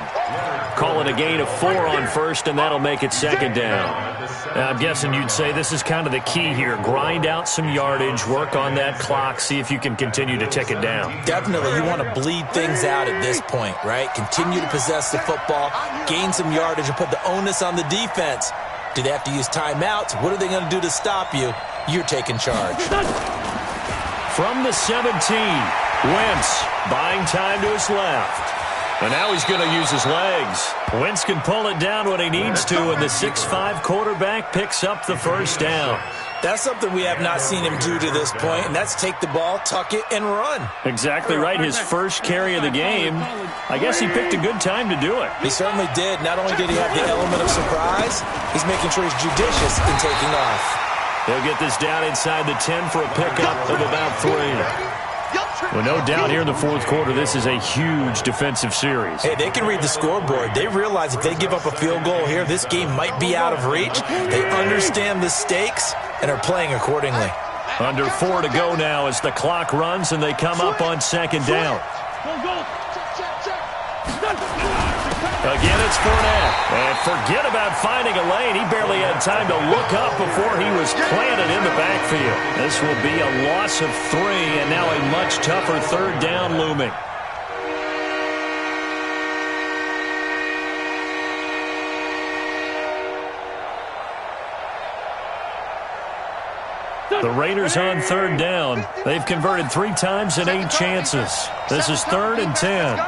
Speaker 7: Call it a gain of 4 on 1st, and that'll make it 2nd down. Now, I'm guessing you'd say this is kind of the key here. Grind out some yardage, work on that clock, see if you can continue to tick it down.
Speaker 8: Definitely. You want to bleed things out at this point, right? Continue to possess the football, gain some yardage, and put the onus on the defense. Do they have to use timeouts? What are they going to do to stop you? You're taking charge.
Speaker 7: From the 17, Wentz buying time to his left. And now he's going to use his legs. Wentz can pull it down when he needs to, and the 6'5" quarterback picks up the first down.
Speaker 8: That's something we have not seen him do to this point, and that's take the ball, tuck it, and run.
Speaker 7: Exactly right. His first carry of the game. I guess he picked a good time to do it.
Speaker 8: He certainly did. Not only did he have the element of surprise, he's making sure he's judicious in taking off.
Speaker 7: He'll get this down inside the 10 for a pickup of about 3. Well, no doubt here in the 4th quarter, this is a huge defensive series.
Speaker 8: Hey, they can read the scoreboard. They realize if they give up a field goal here, this game might be out of reach. They understand the stakes and are playing accordingly.
Speaker 7: Under 4 to go now as the clock runs and they come up on 2nd down. Again, it's Fournette. And forget about finding a lane. He barely had time to look up before he was planted in the backfield. This will be a loss of 3, and now a much tougher 3rd down looming. The Raiders on third down. They've converted 3 times in 8 chances. This is 3rd and 10.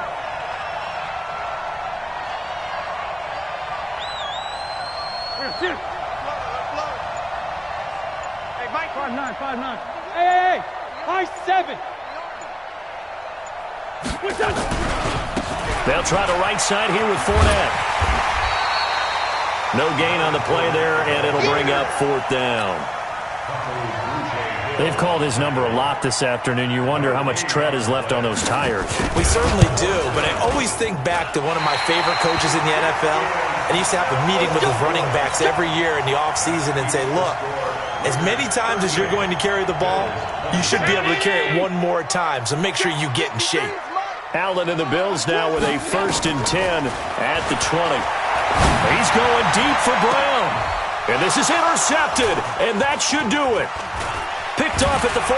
Speaker 10: Hey, Mike. 5'9". Hey. High 7.
Speaker 7: They'll try the right side here with Fournette. No gain on the play there, and it'll bring up 4th down. They've called his number a lot this afternoon. You wonder how much tread is left on those tires.
Speaker 8: We certainly do, but I always think back to one of my favorite coaches in the NFL. And he used to have a meeting with his running backs every year in the offseason and say, look, as many times as you're going to carry the ball, you should be able to carry it one more time, so make sure you get in shape.
Speaker 7: Allen and the Bills now with a 1st and 10 at the 20. He's going deep for Brown. And this is intercepted, and that should do it. Picked off at the 48.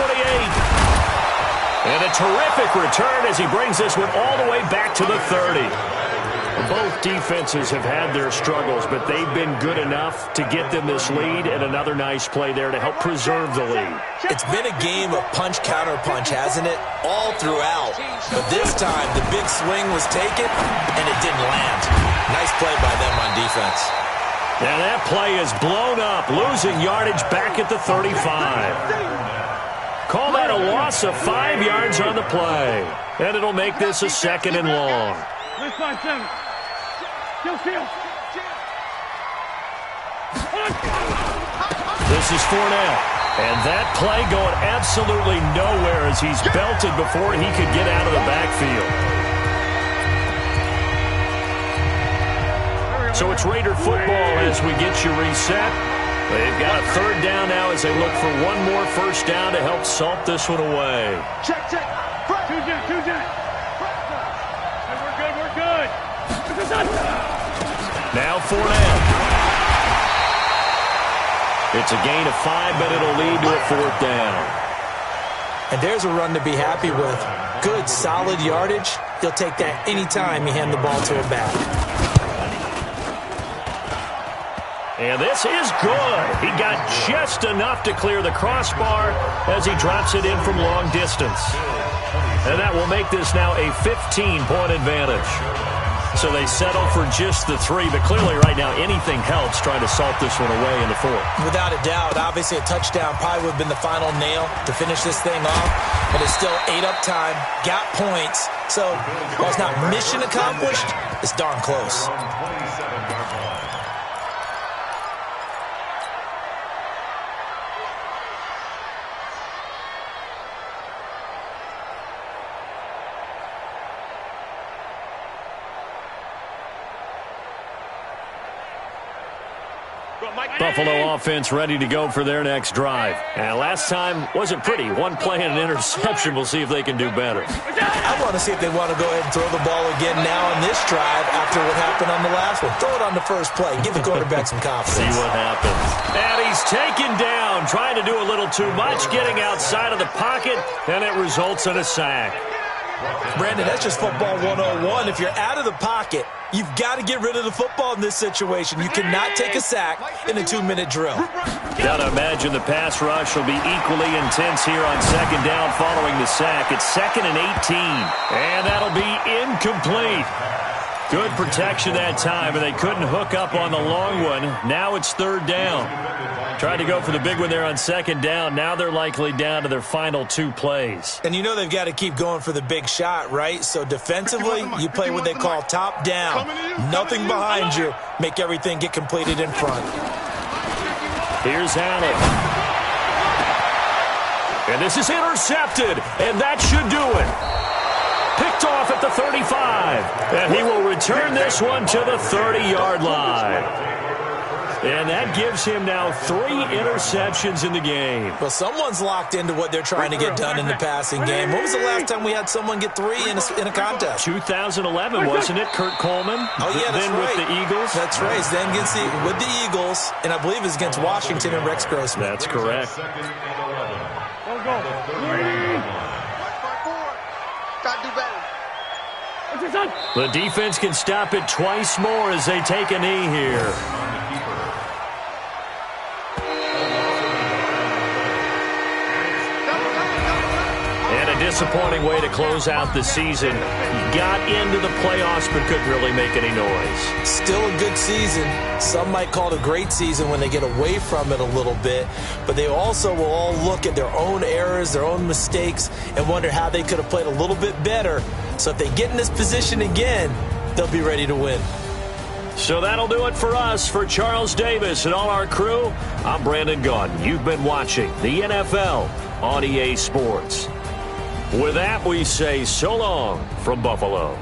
Speaker 7: And a terrific return as he brings this one all the way back to the 30. Both defenses have had their struggles, but they've been good enough to get them this lead, and another nice play there to help preserve the lead.
Speaker 8: It's been a game of punch-counter-punch, hasn't it? All throughout. But this time, the big swing was taken, and it didn't land. Nice play by them on defense.
Speaker 7: Now that play is blown up, losing yardage back at the 35. Call that a loss of 5 yards on the play. And it'll make this a 2nd and long.
Speaker 10: Let's 5-7. Kill.
Speaker 7: This is Fournette. And that play going absolutely nowhere as he's belted before he could get out of the backfield. So it's Raider football as we get you reset. They've got a 3rd down now as they look for one more 1st down to help salt this one away.
Speaker 10: Check. Two jet. Hey, we're good.
Speaker 7: Now Fournette. It's a gain of 5, but it'll lead to a 4th down.
Speaker 8: And there's a run to be happy with. Good, solid yardage. He'll take that anytime you hand the ball to him back.
Speaker 7: And this is good. He got just enough to clear the crossbar as he drops it in from long distance. And that will make this now a 15-point advantage. So they settle for just the 3, but clearly right now anything helps trying to salt this one away in the 4th.
Speaker 8: Without a doubt, obviously a touchdown probably would have been the final nail to finish this thing off, but it's still 8 up time, got points, so while it's not mission accomplished, it's darn close.
Speaker 7: Buffalo offense ready to go for their next drive. And last time wasn't pretty. One play and an interception. We'll see if they can do better.
Speaker 8: I want to see if they want to go ahead and throw the ball again now on this drive after what happened on the last one. Throw it on the first play. Give the quarterback some confidence.
Speaker 7: See what happens. And he's taken down, trying to do a little too much, getting outside of the pocket, and it results in a sack.
Speaker 8: Brandon, that's just football 101. If you're out of the pocket, you've got to get rid of the football in this situation. You cannot take a sack in a 2-minute drill.
Speaker 7: Got to imagine the pass rush will be equally intense here on 2nd down following the sack. It's 2nd and 18, and that'll be incomplete. Good protection that time, and they couldn't hook up on the long one. Now it's 3rd down. Tried to go for the big one there on 2nd down. Now they're likely down to their final 2 plays.
Speaker 8: And you know they've got to keep going for the big shot, right? So defensively, you play what they call top down. Nothing behind you. Make everything get completed in front.
Speaker 7: Here's Allen. And this is intercepted, and that should do it. Picked off at the 35. And he will return this one to the 30-yard line. And that gives him now 3 interceptions in the game.
Speaker 8: Well, someone's locked into what they're trying to get done in the passing game. When was the last time we had someone get 3 in a contest?
Speaker 7: 2011, wasn't it? Kurt Coleman?
Speaker 8: Oh, yeah, that's
Speaker 7: then
Speaker 8: right.
Speaker 7: With the Eagles?
Speaker 8: That's right. Then with the Eagles, and I believe it's against Washington and Rex Grossman.
Speaker 7: That's correct.
Speaker 10: Go.
Speaker 6: Gotta do better.
Speaker 7: The defense can stop it twice more as they take a knee here. disappointing way to close out the season. Got into the playoffs but couldn't really make any noise.
Speaker 8: Still a good season. Some might call it a great season when they get away from it a little bit, but they also will all look at their own errors, their own mistakes, and wonder how they could have played a little bit better. So if they get in this position again, they'll be ready to win.
Speaker 7: So that'll do it for us. For Charles Davis and all our crew, I'm Brandon Gaudin. You've been watching the NFL on EA Sports. With that, we say so long from Buffalo.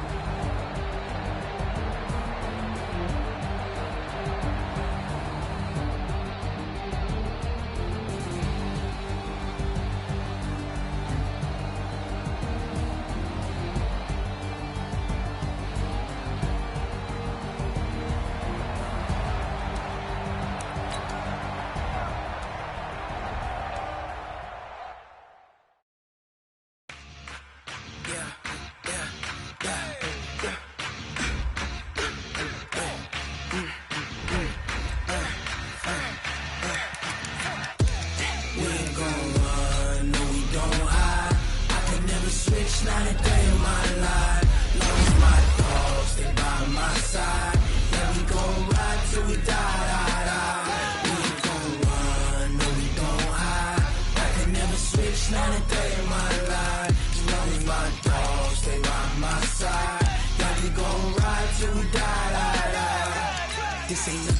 Speaker 11: This ain't